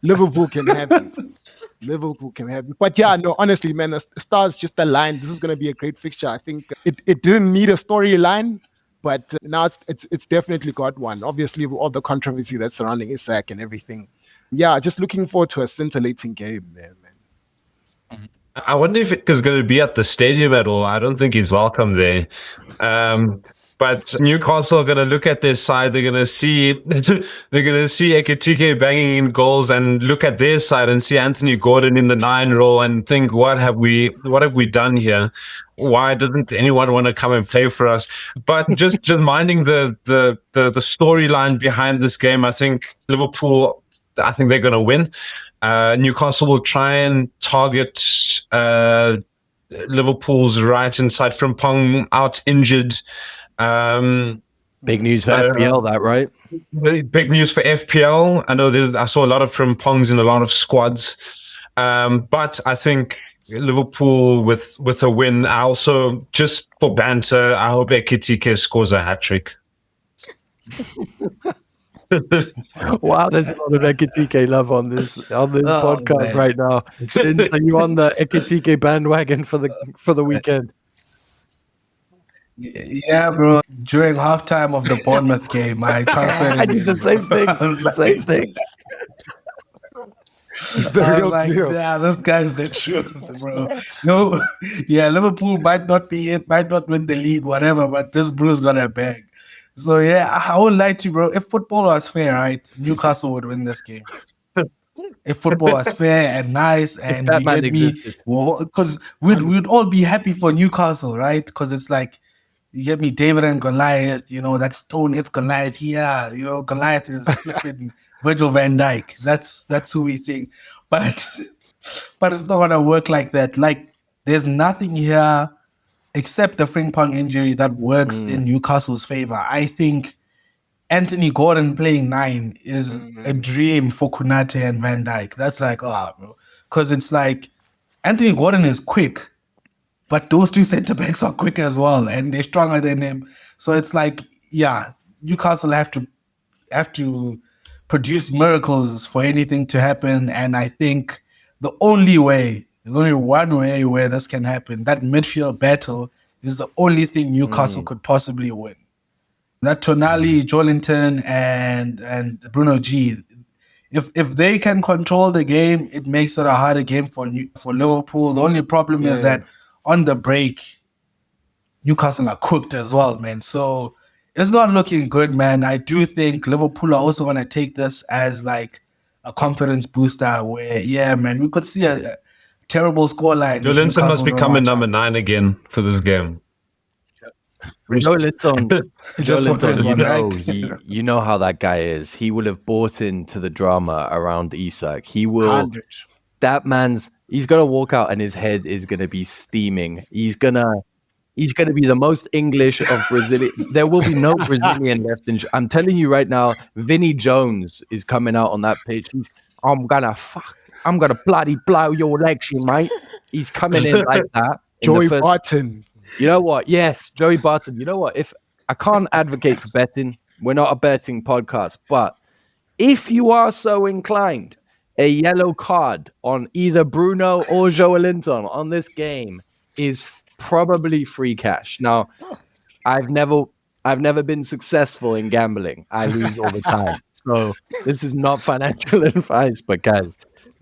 Liverpool can have you. Liverpool can have you. But yeah, no, honestly, man, the stars just aligned. This is going to be a great fixture. I think it didn't need a storyline, but now it's definitely got one. Obviously, with all the controversy that's surrounding Isak and everything. Yeah, just looking forward to a scintillating game there, man. I wonder if it's going to be at the stadium at all. I don't think he's welcome there. But Newcastle are going to look at their side. They're going to see Ekitike banging in goals, and look at their side and see Anthony Gordon in the 9 role and think, what have we done here? Why doesn't anyone want to come and play for us? But just minding the storyline behind this game, I think Liverpool, I think they're going to win. Newcastle will try and target Liverpool's right inside. Frimpong out injured. Big news for FPL, that right? Big news for FPL. I know I saw a lot of Frimpongs in a lot of squads, but I think Liverpool with a win. I also, just for banter, I hope Ekitike scores a hat trick. Wow, there's a lot of Ekitike love on this podcast, man, right now. So you on the Ekitike bandwagon for the weekend? Yeah, bro. During halftime of the Bournemouth game, I transferred. I did the same thing. It's the real deal. Yeah, this guy's the truth, bro. No, yeah, Liverpool might not be it, might not win the league, whatever, but this Blues got a bag. So yeah, I won't lie to you, bro. If football was fair, right, Newcastle would win this game. If football was fair and nice, and you get me, because we'd all be happy for Newcastle, right? Because it's like, you get me, David and Goliath, that stone hits Goliath here. Goliath is flipping Virgil van Dijk. That's who we think. But it's not gonna work like that. Like, there's nothing here except the Frimpong injury that works in Newcastle's favor. I think Anthony Gordon playing 9 is a dream for Konate and Van Dijk. That's like, bro. Because it's like, Anthony Gordon is quick, but those 2 centre-backs are quick as well, and they're stronger than him. So it's like, yeah, Newcastle have to produce miracles for anything to happen. And I think there's only one way where this can happen. That midfield battle is the only thing Newcastle could possibly win. That Tonali, Joelinton, and Bruno G, if they can control the game, it makes it a harder game for Liverpool. The only problem is that on the break, Newcastle are cooked as well, man. So it's not looking good, man. I do think Liverpool are also going to take this as like a confidence booster where, yeah, man, we could see a terrible scoreline. Joe Linton must become a number 9 again for this game. Joe Linton, Just for this one, right? you know how that guy is. He will have bought into the drama around Isak. He will. 100. He's gonna walk out and his head is gonna be steaming. He's gonna be the most English of Brazilian. There will be no Brazilian left in. I'm telling you right now, Vinnie Jones is coming out on that pitch. I'm gonna bloody blow your legs, you mate. He's coming in like that. Joey Barton. You know what? Yes, Joey Barton. You know what? If I can't advocate for betting, we're not a betting podcast, but if you are so inclined, a yellow card on either Bruno or Joelinton on this game is probably free cash. Now, I've never been successful in gambling. I lose all the time. So this is not financial advice, but guys,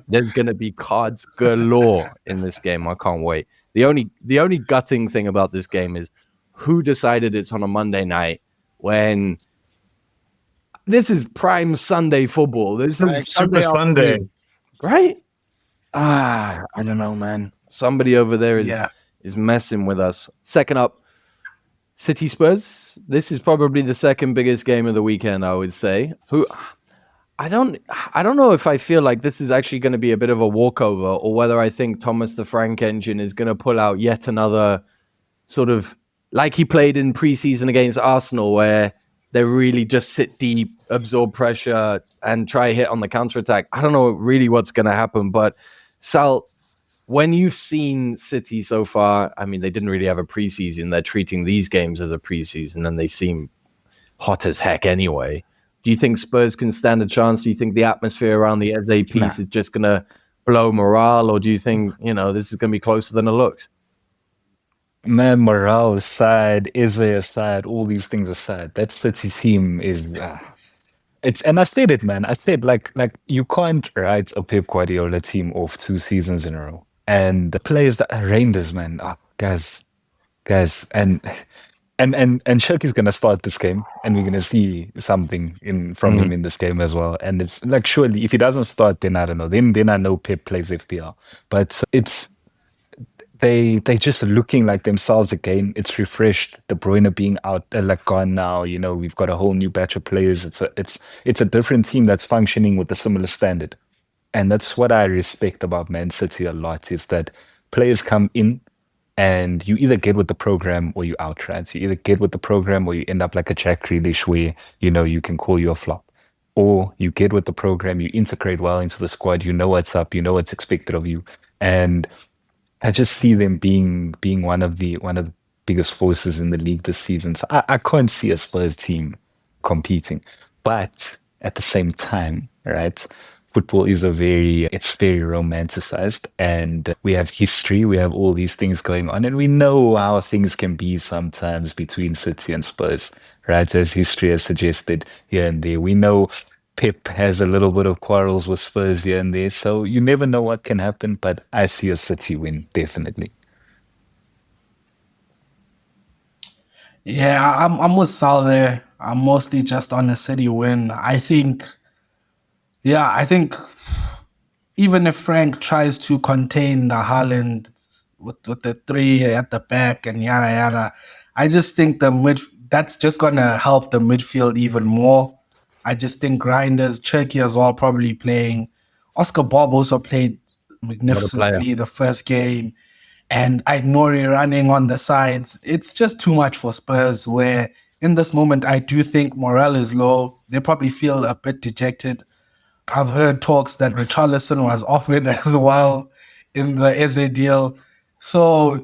there's gonna be cards galore in this game. I can't wait. The only gutting thing about this game is who decided it's on a Monday night when this is prime Sunday football. This is Sunday, right? I don't know, man. Somebody over there is messing with us. Second up, City Spurs. This is probably the second biggest game of the weekend, I would say. I don't know if I feel like this is actually going to be a bit of a walkover or whether I think Thomas the Frank engine is going to pull out yet another sort of like he played in preseason against Arsenal where they really just sit deep, absorb pressure and try hit on the counterattack. I don't know really what's going to happen, but Sal, when you've seen City so far, I mean, they didn't really have a preseason. They're treating these games as a preseason and they seem hot as heck anyway. Do you think Spurs can stand a chance? Do you think the atmosphere around the Eze piece is just going to blow morale? Or do you think, this is going to be closer than it looks? Man, morale aside, Eze aside, all these things aside, that City team is... and I said it, man. I said, like you can't write a Pep Guardiola team off 2 seasons in a row. And the players that are Rangers, man, guys, and Shirky's gonna start this game, and we're gonna see something from him in this game as well. And it's like, surely if he doesn't start, then I don't know. Then I know Pep plays FPL, but it's they just looking like themselves again. It's refreshed. De Bruyne being out, gone now. We've got a whole new batch of players. It's a different team that's functioning with a similar standard, and that's what I respect about Man City a lot. Is that players come in. And you either get with the program or you out, right? So you either get with the program or you end up like a Jack Grealish where, you can call you a flop. Or you get with the program, you integrate well into the squad, you know what's up, you know what's expected of you. And I just see them being one of the biggest forces in the league this season. So I can't see a Spurs team competing. But at the same time, right? Football is very romanticized, and we have history, we have all these things going on, and we know how things can be sometimes between City and Spurs, right? As history has suggested here and there. We know Pep has a little bit of quarrels with Spurs here and there, so you never know what can happen, but I see a City win, definitely. Yeah, I'm with Sal there. I'm mostly just on a City win. I think even if Frank tries to contain the Haaland with the 3 at the back and yada yada, I just think that's just gonna help the midfield even more. I just think Grinders, Cherky as well, probably playing. Oscar Bob also played magnificently the first game, and Aït-Nouri running on the sides. It's just too much for Spurs. Where in this moment, I do think morale is low. They probably feel a bit dejected. I've heard talks that Richarlison was offered as well in the Eze deal. So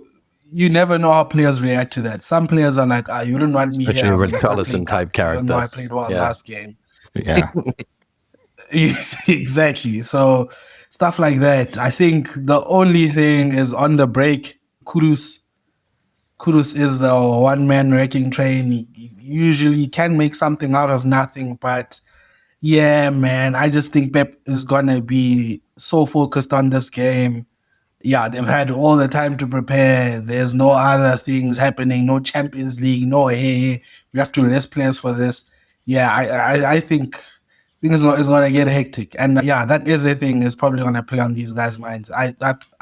you never know how players react to that. Some players are like, you didn't want me here. Richarlison type character. Even though I played well last game. Yeah. Exactly. So stuff like that. I think the only thing is on the break, Kudus is the one-man wrecking train. He usually can make something out of nothing, but yeah, man, I just think Pep is going to be so focused on this game. yeah, they've had all the time to prepare. There's no other things happening, no Champions League, no hey, we have to rest players for this. Yeah, I think things is gonna get hectic, and yeah, that is a thing is probably gonna play on these guys' minds. I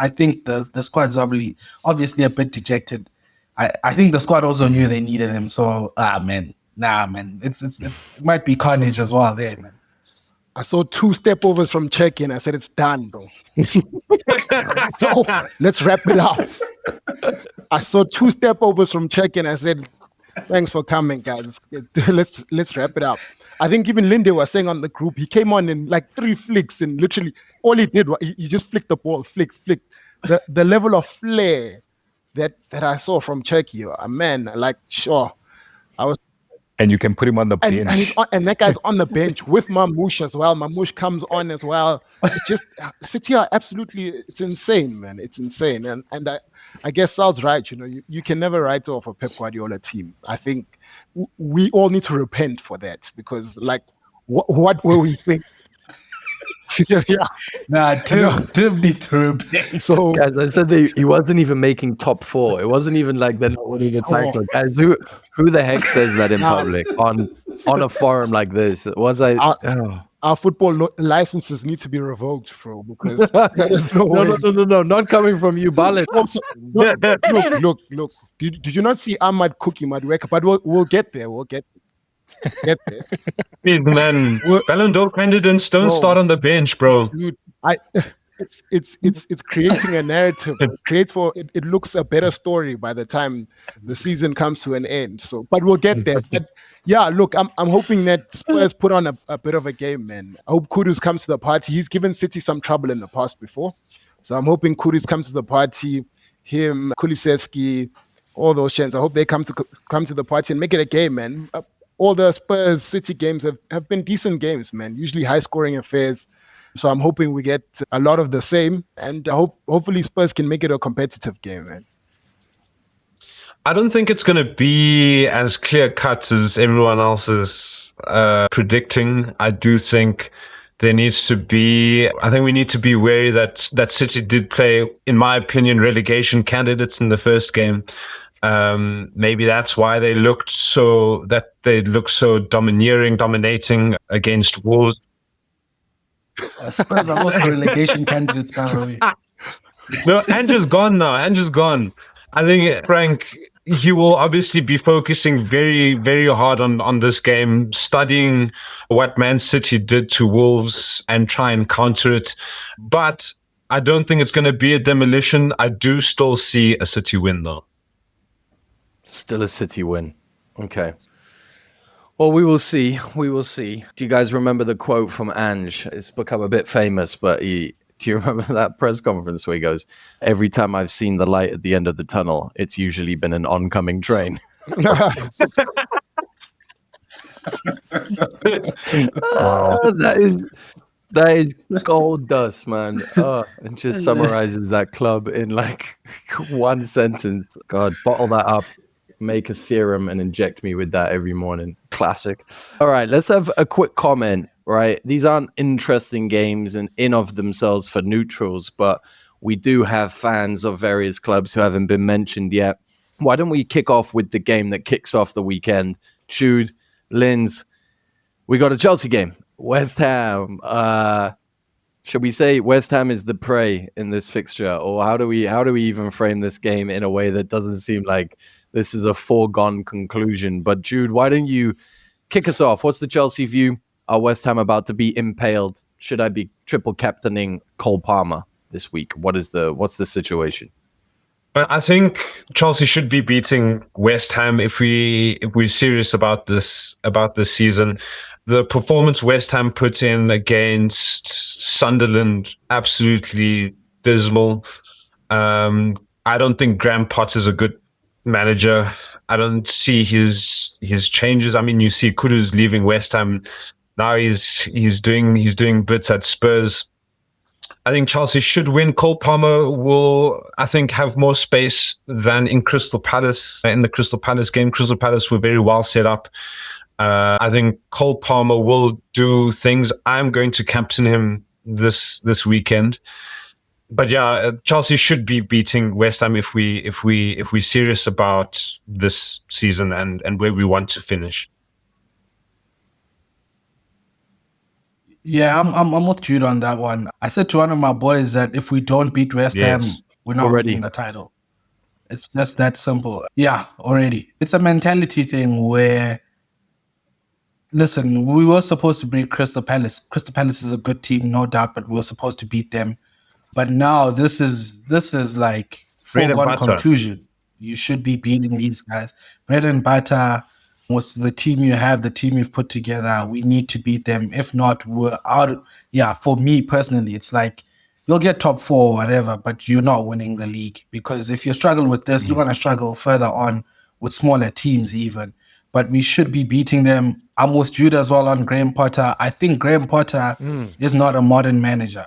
think the squad's obviously a bit dejected. I think the squad also knew they needed him, so man, it might be carnage as well there, man. I saw 2 step overs from check-in. I said, it's done, bro. So let's wrap it up. I saw 2 step overs from check-in. I said, thanks for coming, guys. Let's wrap it up. I think even Linde was saying on the group, he came on in like 3 flicks, and literally all he did was he just flicked the ball, flick. The level of flair that I saw from Turkey, man, like, sure. And you can put him on the bench. And that guy's on the bench with Mamouche as well. Mamouche comes on as well. It's just City are absolutely, it's insane, man. It's insane. And I guess Sal's right. You can never write off a Pep Guardiola team. I think we all need to repent for that, because like, what were we thinking? Yeah. Tim needs to repent. So, guys, I said he wasn't even making top 4. It wasn't even like they're not winning the title. Guys, who the heck says that in public on a forum like this? Our football licenses need to be revoked, bro, because there's no way. No, not coming from you, Ballin. Look. Did you not see Ahmad Cookie Madweka? But we'll get there. Get there. Please, man, Ballon d'Or candidates don't start on the bench, bro. Dude, it's creating a narrative. It looks a better story by the time the season comes to an end. So, but we'll get there. But yeah, look, I'm hoping that Spurs put on a bit of a game, man. I hope Kudus comes to the party. He's given City some trouble in the past before, so I'm hoping Kudus comes to the party. Him, Kulusevski, all those chants. I hope they come to the party and make it a game, man. All the Spurs City games have been decent games, man. Usually high scoring affairs. So I'm hoping we get a lot of the same, and hopefully Spurs can make it a competitive game, man. I don't think it's going to be as clear cut as everyone else is predicting. I do think there needs to be. I think we need to be wary that City did play, in my opinion, relegation candidates in the first game. Maybe that's why they looked so dominating against Wolves. Spurs are also relegation candidates, by the way. No, Andrew's gone now. Andrew's gone. I think, Frank, he will obviously be focusing very, very hard on this game, studying what Man City did to Wolves and try and counter it. But I don't think it's going to be a demolition. I do still see a City win, though. Still a City win. Okay. Well, we will see. Do you guys remember the quote from Ange? It's become a bit famous, but do you remember that press conference where he goes, "Every time I've seen the light at the end of the tunnel, it's usually been an oncoming train." That is gold dust, man. It just summarizes that club in like one sentence. God, bottle that up, make a serum, and inject me with that every morning. Classic. All right, let's have a quick comment, right? These aren't interesting games in of themselves for neutrals, but we do have fans of various clubs who haven't been mentioned yet. Why don't we kick off with the game that kicks off the weekend? Jude, Linz, we got a Chelsea game. West Ham. Should we say West Ham is the prey in this fixture, or how do we even frame this game in a way that doesn't seem like this is a foregone conclusion? But Jude, why don't you kick us off? What's the Chelsea view? Are West Ham about to be impaled? Should I be triple captaining Cole Palmer this week? What's the situation? I think Chelsea should be beating West Ham if we're serious about this season. The performance West Ham put in against Sunderland, absolutely dismal. I don't think Graham Potter's a good manager. I don't see his changes. I mean, you see Kudus leaving West Ham. Now he's doing bits at Spurs. I think Chelsea should win. Cole Palmer will, I think, have more space than in Crystal Palace. In the Crystal Palace game, Crystal Palace were very well set up. I think Cole Palmer will do things. I'm going to captain him this weekend. But yeah, Chelsea should be beating West Ham if we're serious about this season and where we want to finish. Yeah, I'm with Jude on that one. I said to one of my boys that if we don't beat West Ham, we're not winning the title. It's just that simple. Yeah, already. It's a mentality thing where, listen, we were supposed to beat Crystal Palace. Crystal Palace is a good team, no doubt, but we were supposed to beat them. But now this is like foregone conclusion. You should be beating these guys. Bread and butter. With the team you have, the team you've put together, we need to beat them. If not, we're out. Yeah, for me personally, it's like you'll get top 4 or whatever, but you're not winning the league. Because if you struggle with this, you're going to struggle further on with smaller teams even. But we should be beating them. I'm with Jude as well on Graham Potter. I think Graham Potter is not a modern manager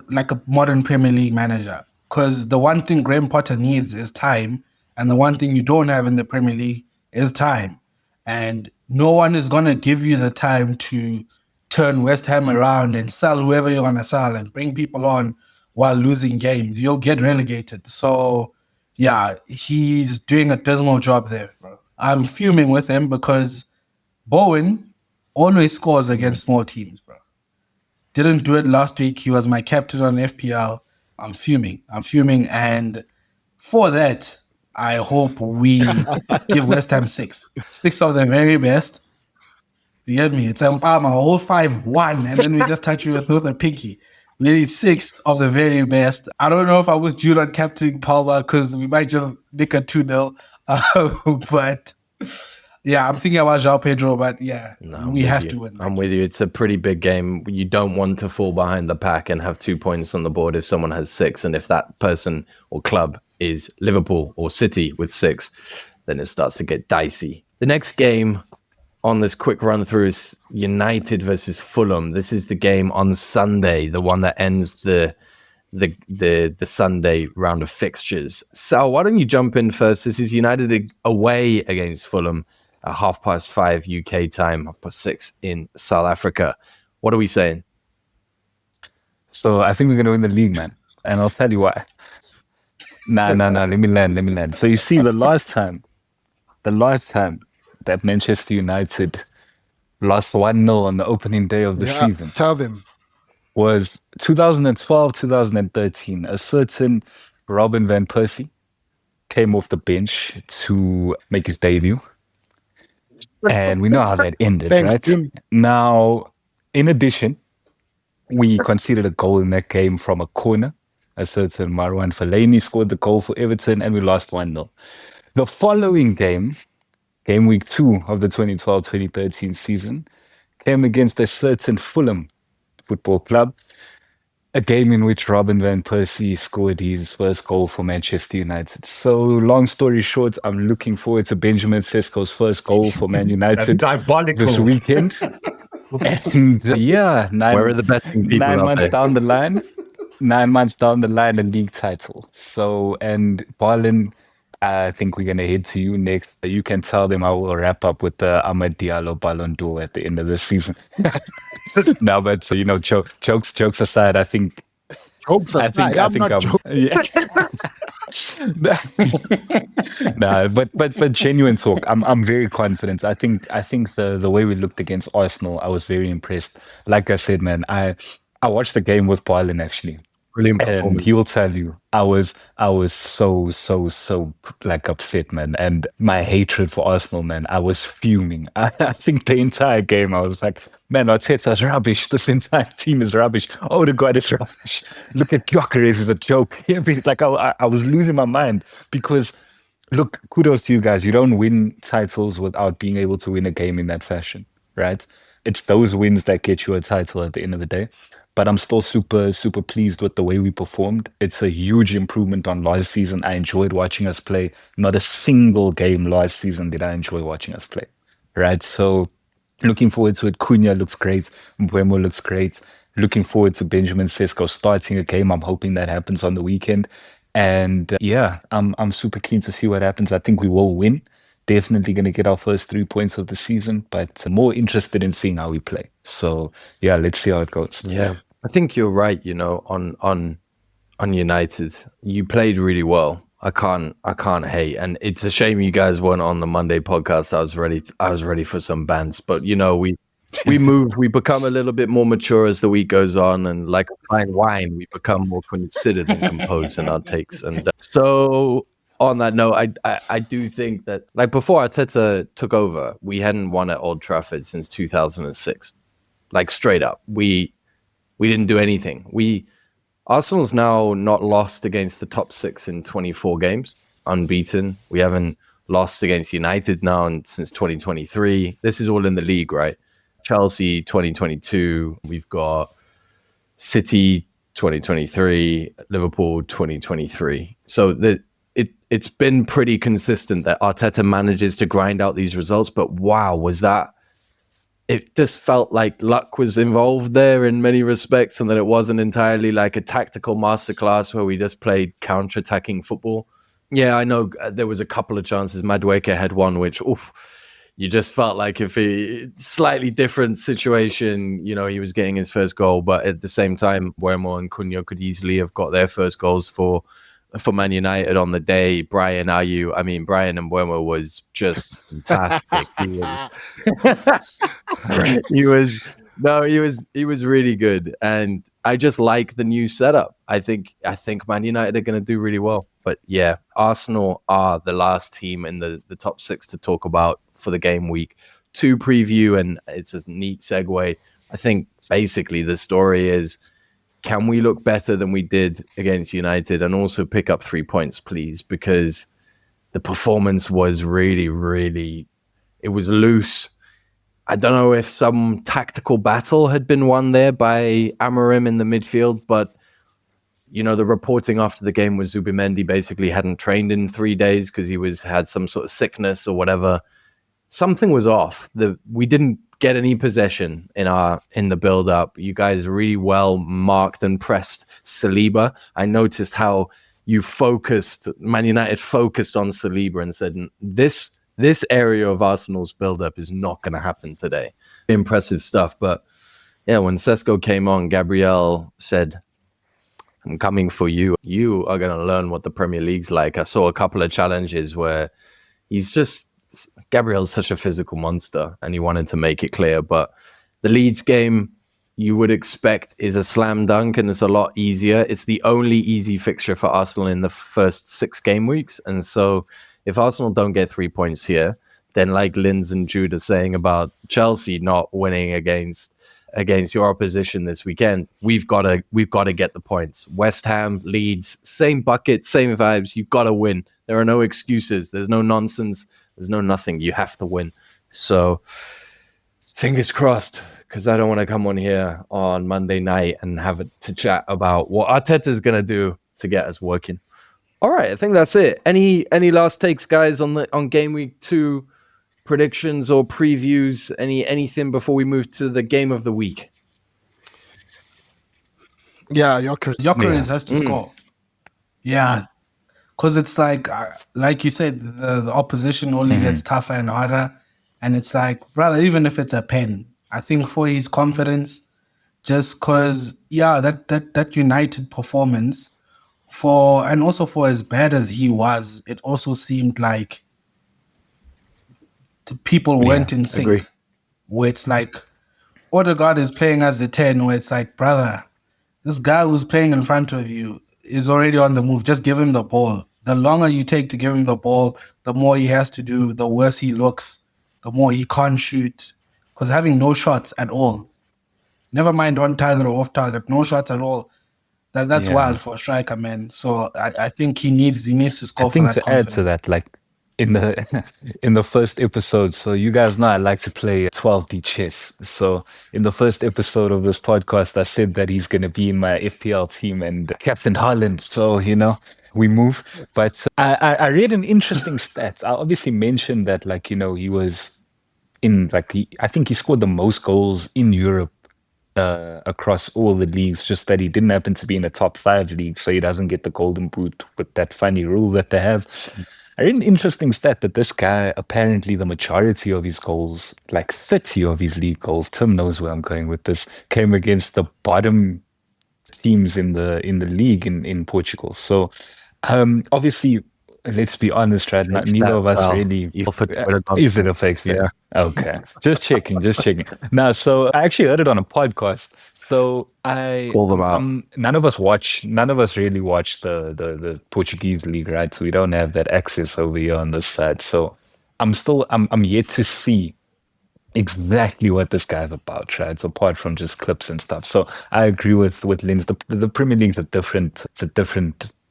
like a modern Premier League manager. Because the one thing Graham Potter needs is time. And the one thing you don't have in the Premier League is time. And no one is going to give you the time to turn West Ham around and sell whoever you want to sell and bring people on while losing games. You'll get relegated. So, yeah, he's doing a dismal job there, bro. I'm fuming with him because Bowen always scores against small teams, bro. Didn't do it last week. He was my captain on FPL. I'm fuming. And for that, I hope we give West Ham 6 of the very best. You get me? It's a whole 5-1, and then we just touch you with a pinky. We need 6 of the very best. I don't know if I was due on Captain Palmer because we might just nick a 2-0. But yeah, I'm thinking about João Pedro, but yeah, we have to win. I'm with you. It's a pretty big game. You don't want to fall behind the pack and have 2 points on the board if someone has 6. And if that person or club is Liverpool or City with 6, then it starts to get dicey. The next game on this quick run through is United versus Fulham. This is the game on Sunday, the one that ends the Sunday round of fixtures. Sal, why don't you jump in first? This is United away against Fulham at 5:30 UK time, 6:30 in South Africa. What are we saying? So I think we're going to win the league, man. And I'll tell you why. Nah. Let me land. So you see, the last time that Manchester United lost 1-0 on the opening day of the season. Tell them. Was 2012, 2013. A certain Robin van Persie came off the bench to make his debut. And we know how that ended, Thanks, right? Jim. Now, in addition, we conceded a goal in that game from a corner. A certain Marwan Fellaini scored the goal for Everton, and we lost 1-0. The following game, Gameweek 2 of the 2012-2013 season, came against a certain Fulham Football Club, a game in which Robin van Persie scored his first goal for Manchester United. So, long story short, I'm looking forward to Benjamin Sesko's first goal for Man United this weekend. And yeah, where are the betting people 9 months there? down the line, 9 months down the line, a league title. So, and Barlin, I think we're going to head to you next. You can tell them I will wrap up with the Ahmed Diallo Ballon d'Or at the end of the season. No, but jokes aside, I think. Jokes aside, I'm not joking. Yeah. Nah, but genuine talk, I'm very confident. I think the way we looked against Arsenal, I was very impressed. Like I said, man, I watched the game with Barlin actually. Brilliant And performance. he will tell you, I was so like upset, man. And my hatred for Arsenal, man, I was fuming. I think the entire game, I was like, man, Arteta's rubbish. This entire team is rubbish. Oh, the God is rubbish. Look at Gyökeres is a joke. Like I was losing my mind because, look, kudos to you guys. You don't win titles without being able to win a game in that fashion, right? It's those wins that get you a title at the end of the day. But I'm still super pleased with the way we performed. It's a huge improvement on last season. I enjoyed watching us play. Not a single game last season did I enjoy watching us play, right? So looking forward to it. Cunha looks great. Mbeumo looks great. Looking forward to Benjamin Sesko starting a game. I'm hoping that happens on the weekend. And yeah, I'm super keen to see what happens. I think we will win. Definitely going to get our first 3 points of the season, but more interested in seeing how we play. So yeah, let's see how it goes. Yeah, I think you're right. On on United. You played really well. I can't hate, and it's a shame you guys weren't on the Monday podcast. I was ready for some bants, but we move, we become a little bit more mature as the week goes on, and like fine wine, we become more considered and composed in our takes. And so, on that note, I do think that, like, before Arteta took over, we hadn't won at Old Trafford since 2006. Like, straight up, we didn't do anything. Arsenal's now not lost against the top 6 in 24 games, unbeaten. We haven't lost against United now since 2023. This is all in the league, right? Chelsea 2022. We've got City 2023, Liverpool 2023. So it's been pretty consistent that Arteta manages to grind out these results. But wow, it just felt like luck was involved there in many respects, and that it wasn't entirely like a tactical masterclass where we just played counter-attacking football. Yeah, I know there was a couple of chances. Madueke had one which, you just felt like if slightly different situation, he was getting his first goal, but at the same time, Mbeumo and Cunha could easily have got their first goals for Man United on the day. Brian and Mbeumo was just fantastic. He was really good, and I just like the new setup. I think Man United are going to do really well. But yeah, Arsenal are the last team in the top 6 to talk about for the game week 2 preview, and it's a neat segue. I think basically the story is, can we look better than we did against United and also pick up 3 points, please? Because the performance was really, really, it was loose. I don't know if some tactical battle had been won there by Amorim in the midfield, but the reporting after the game was Zubimendi basically hadn't trained in 3 days because he had some sort of sickness or whatever. Something was off. We didn't get any possession in the build-up. You guys really well marked and pressed Saliba. I noticed how Man United focused on Saliba and said, this area of Arsenal's build-up is not going to happen today. Impressive stuff. But yeah, when Sesko came on, Gabriel said, I'm coming for you. You are going to learn what the Premier League's like. I saw a couple of challenges where Gabriel's such a physical monster, and he wanted to make it clear. But the Leeds game, you would expect, is a slam dunk, and it's a lot easier. It's the only easy fixture for Arsenal in the first 6 game weeks. And so if Arsenal don't get 3 points here, then like Linz and Jude are saying about Chelsea not winning against your opposition this weekend, we've got to get the points. West Ham, Leeds, same bucket, same vibes. You've got to win. There are no excuses. There's no nonsense. There's no nothing. You have to win. So fingers crossed, because I don't want to come on here on Monday night and have to chat about what Arteta's going to do to get us working. All right, I think that's it. Any last takes, guys, on game week 2 predictions or previews? Anything before we move to the game of the week? Yeah, Gyökeres has to score. Yeah, because it's like you said, the opposition only gets tougher and harder, and it's like, brother, even if it's a pen, I think for his confidence, just because that United performance, and also for as bad as he was, it also seemed like the people weren't in sync. Agree. Where it's like Odegaard is playing as the 10, where it's like, brother, this guy who's playing in front of you is already on the move. Just give him the ball. The longer you take to give him the ball, the more he has to do, the worse he looks, the more he can't shoot. Because having no shots at all, never mind on target or off target, no shots at all, that's wild for a striker, man. So I think he needs to score. I think to add to that, like in the first episode, so you guys know I like to play 12D chess. So in the first episode of this podcast, I said that he's going to be in my FPL team and Captain Haaland. So, we move. But I read an interesting stat. I obviously mentioned that, he was in, I think he scored the most goals in Europe across all the leagues, just that he didn't happen to be in a top 5 league, so he doesn't get the golden boot with that funny rule that they have. I read an interesting stat that this guy, apparently the majority of his goals, like 30 of his league goals, Tim knows where I'm going with this, came against the bottom teams in the league in Portugal. So obviously, let's be honest, right? Fake Neither of stats, us Al. really. You for Twitter Is it a nonsense. fake stat? Yeah. Okay, just checking. Now, so I actually heard it on a podcast. So Call them out. none of us really watch the Portuguese league, right? So we don't have that access over here on this side. So I'm yet to see exactly what this guy's about, right? So apart from just clips and stuff. So I agree with Linz. The Premier League's a different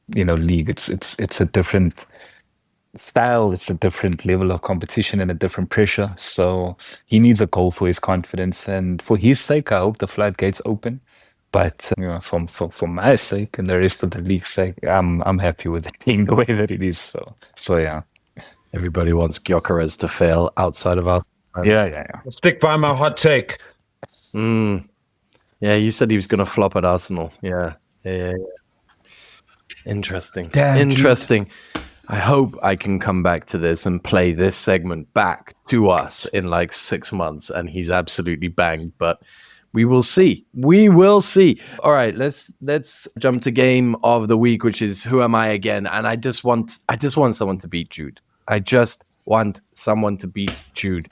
league. It's a different style, it's a different level of competition and a different pressure. So he needs a goal for his confidence, and for his sake, I hope the floodgates open. But for my sake and the rest of the league's sake, I'm happy with it being the way that it is. So yeah. Everybody wants Gyökeres to fail outside of us. Yeah. I'll stick by my hot take. Yeah, you said he was going to flop at Arsenal. Yeah. Interesting. Damn, Interesting. I hope I can come back to this and play this segment back to us in like 6 months, and he's absolutely banged, but we will see. We will see. All right, let's jump to game of the week, which is Who Am I Again? And I just want someone to beat Jude. I just want someone to beat Jude.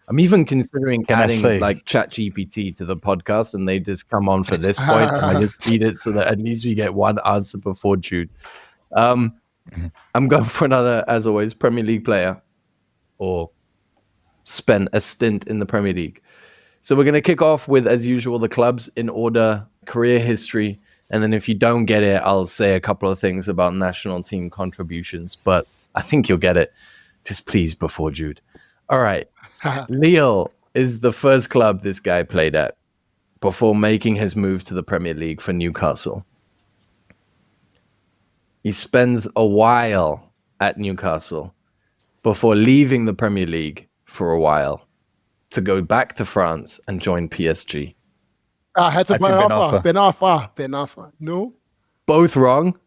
I'm even considering adding like ChatGPT to the podcast, and they just come on for this point, and I just feed it so that at least we get one answer before Jude. I'm going for another, as always, Premier League player or spent a stint in the Premier League. So we're going to kick off with, as usual, the clubs in order, career history, and then if you don't get it, I'll say a couple of things about national team contributions, but I think you'll get it. Just please before Jude. All right. Lille is the first club this guy played at before making his move to the Premier League for Newcastle. He spends a while at Newcastle before leaving the Premier League for a while to go back to France and join PSG. Ben Arfa. No? Both wrong.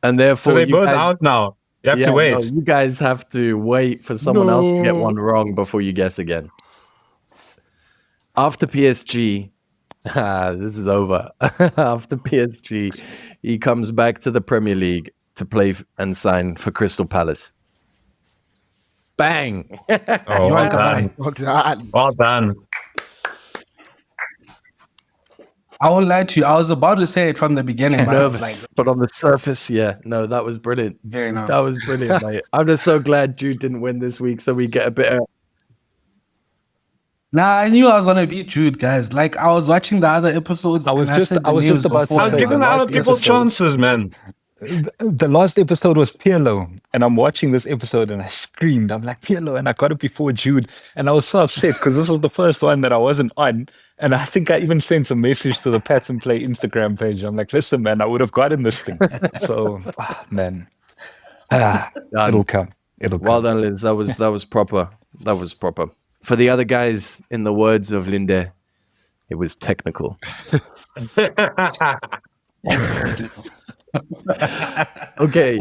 And therefore, So they're both out now. You have to wait. No, you guys have to wait for someone else to get one wrong before you guess again. After PSG, this is over. After PSG, he comes back to the Premier League to play and sign for Crystal Palace. Bang! Oh, well done. Well done. I won't lie to you. I was about to say it from the beginning. Nervous, but on the surface, yeah. No, that was brilliant. Very nice. That was brilliant, mate. I'm just so glad Jude didn't win this week, so we get a bit of... Nah, I knew I was gonna beat Jude, guys. Like I was watching the other episodes. I was just about to I was say, giving other people chances, man. The last episode was Pirlo, and I'm watching this episode and I screamed. I'm like, Pirlo, and I got it before Jude. And I was so upset because this was the first one that I wasn't on. And I think I even sent a message to the Pats and Play Instagram page. I'm like, listen, man, I would have gotten this thing. So, man, it'll come. Well done, Liz. That was proper. That was proper. For the other guys, in the words of Linde, it was technical. Okay,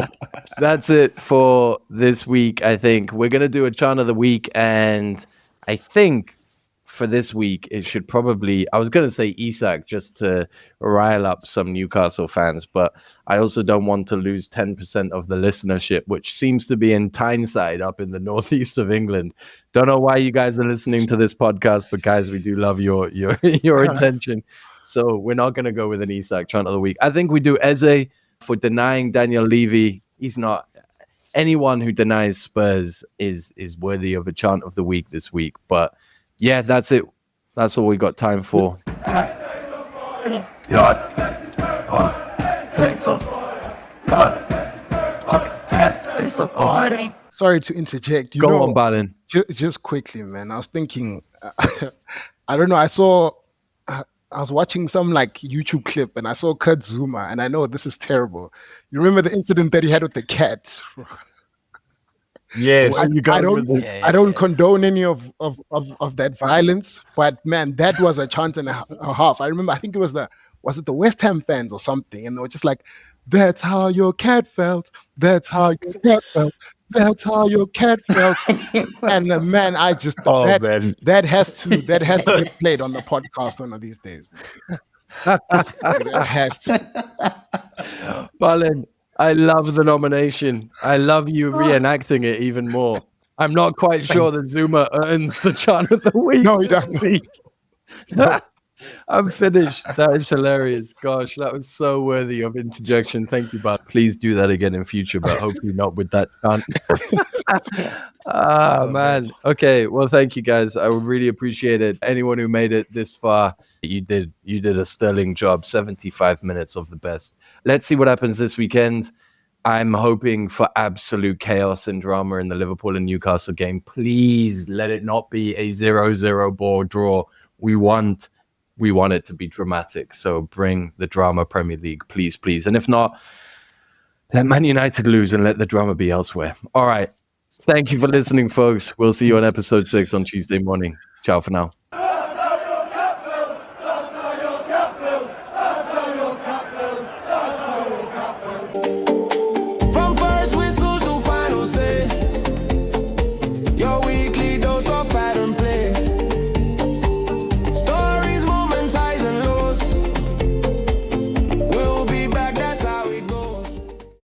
that's it for this week. I think we're going to do a chant of the week, and I think for this week it should probably, I was going to say Isak just to rile up some Newcastle fans, but I also don't want to lose 10% of the listenership, which seems to be in Tyneside up in the northeast of England. Don't know why you guys are listening to this podcast, but guys, we do love your attention. So we're not going to go with an Isak chant of the week. I think we do Eze for denying Daniel Levy. He's not. Anyone who denies Spurs is worthy of a chant of the week this week. But yeah, that's it. That's all we got time for. Sorry to interject. Go on, Balin. Just quickly, man. I was thinking, I don't know. I was watching some like YouTube clip and I saw Kurt Zuma, and I know this is terrible. You remember the incident that he had with the cat? Yes. I don't condone any of that violence, but man, that was a chant and a half. I remember, I think it was the West Ham fans or something, and they were just like, "That's how your cat felt. That's how your cat felt. That's how your cat felt." And man, I just that has to get played on the podcast one of these days. It has to. Balin, I love the nomination. I love you reenacting it even more. I'm not quite sure that Zuma earns the Chant of the Week. No, he doesn't. I'm finished. That is hilarious. Gosh, that was so worthy of interjection. Thank you, Bal. Please do that again in future, but hopefully not with that chant. Man. Okay. Well, thank you guys. I would really appreciate it. Anyone who made it this far, you did a sterling job. 75 minutes of the best. Let's see what happens this weekend. I'm hoping for absolute chaos and drama in the Liverpool and Newcastle game. Please let it not be a 0-0 ball draw. We want it to be dramatic. So bring the drama, Premier League, please, please. And if not, let Man United lose and let the drama be elsewhere. All right. Thank you for listening, folks. We'll see you on episode 6 on Tuesday morning. Ciao for now.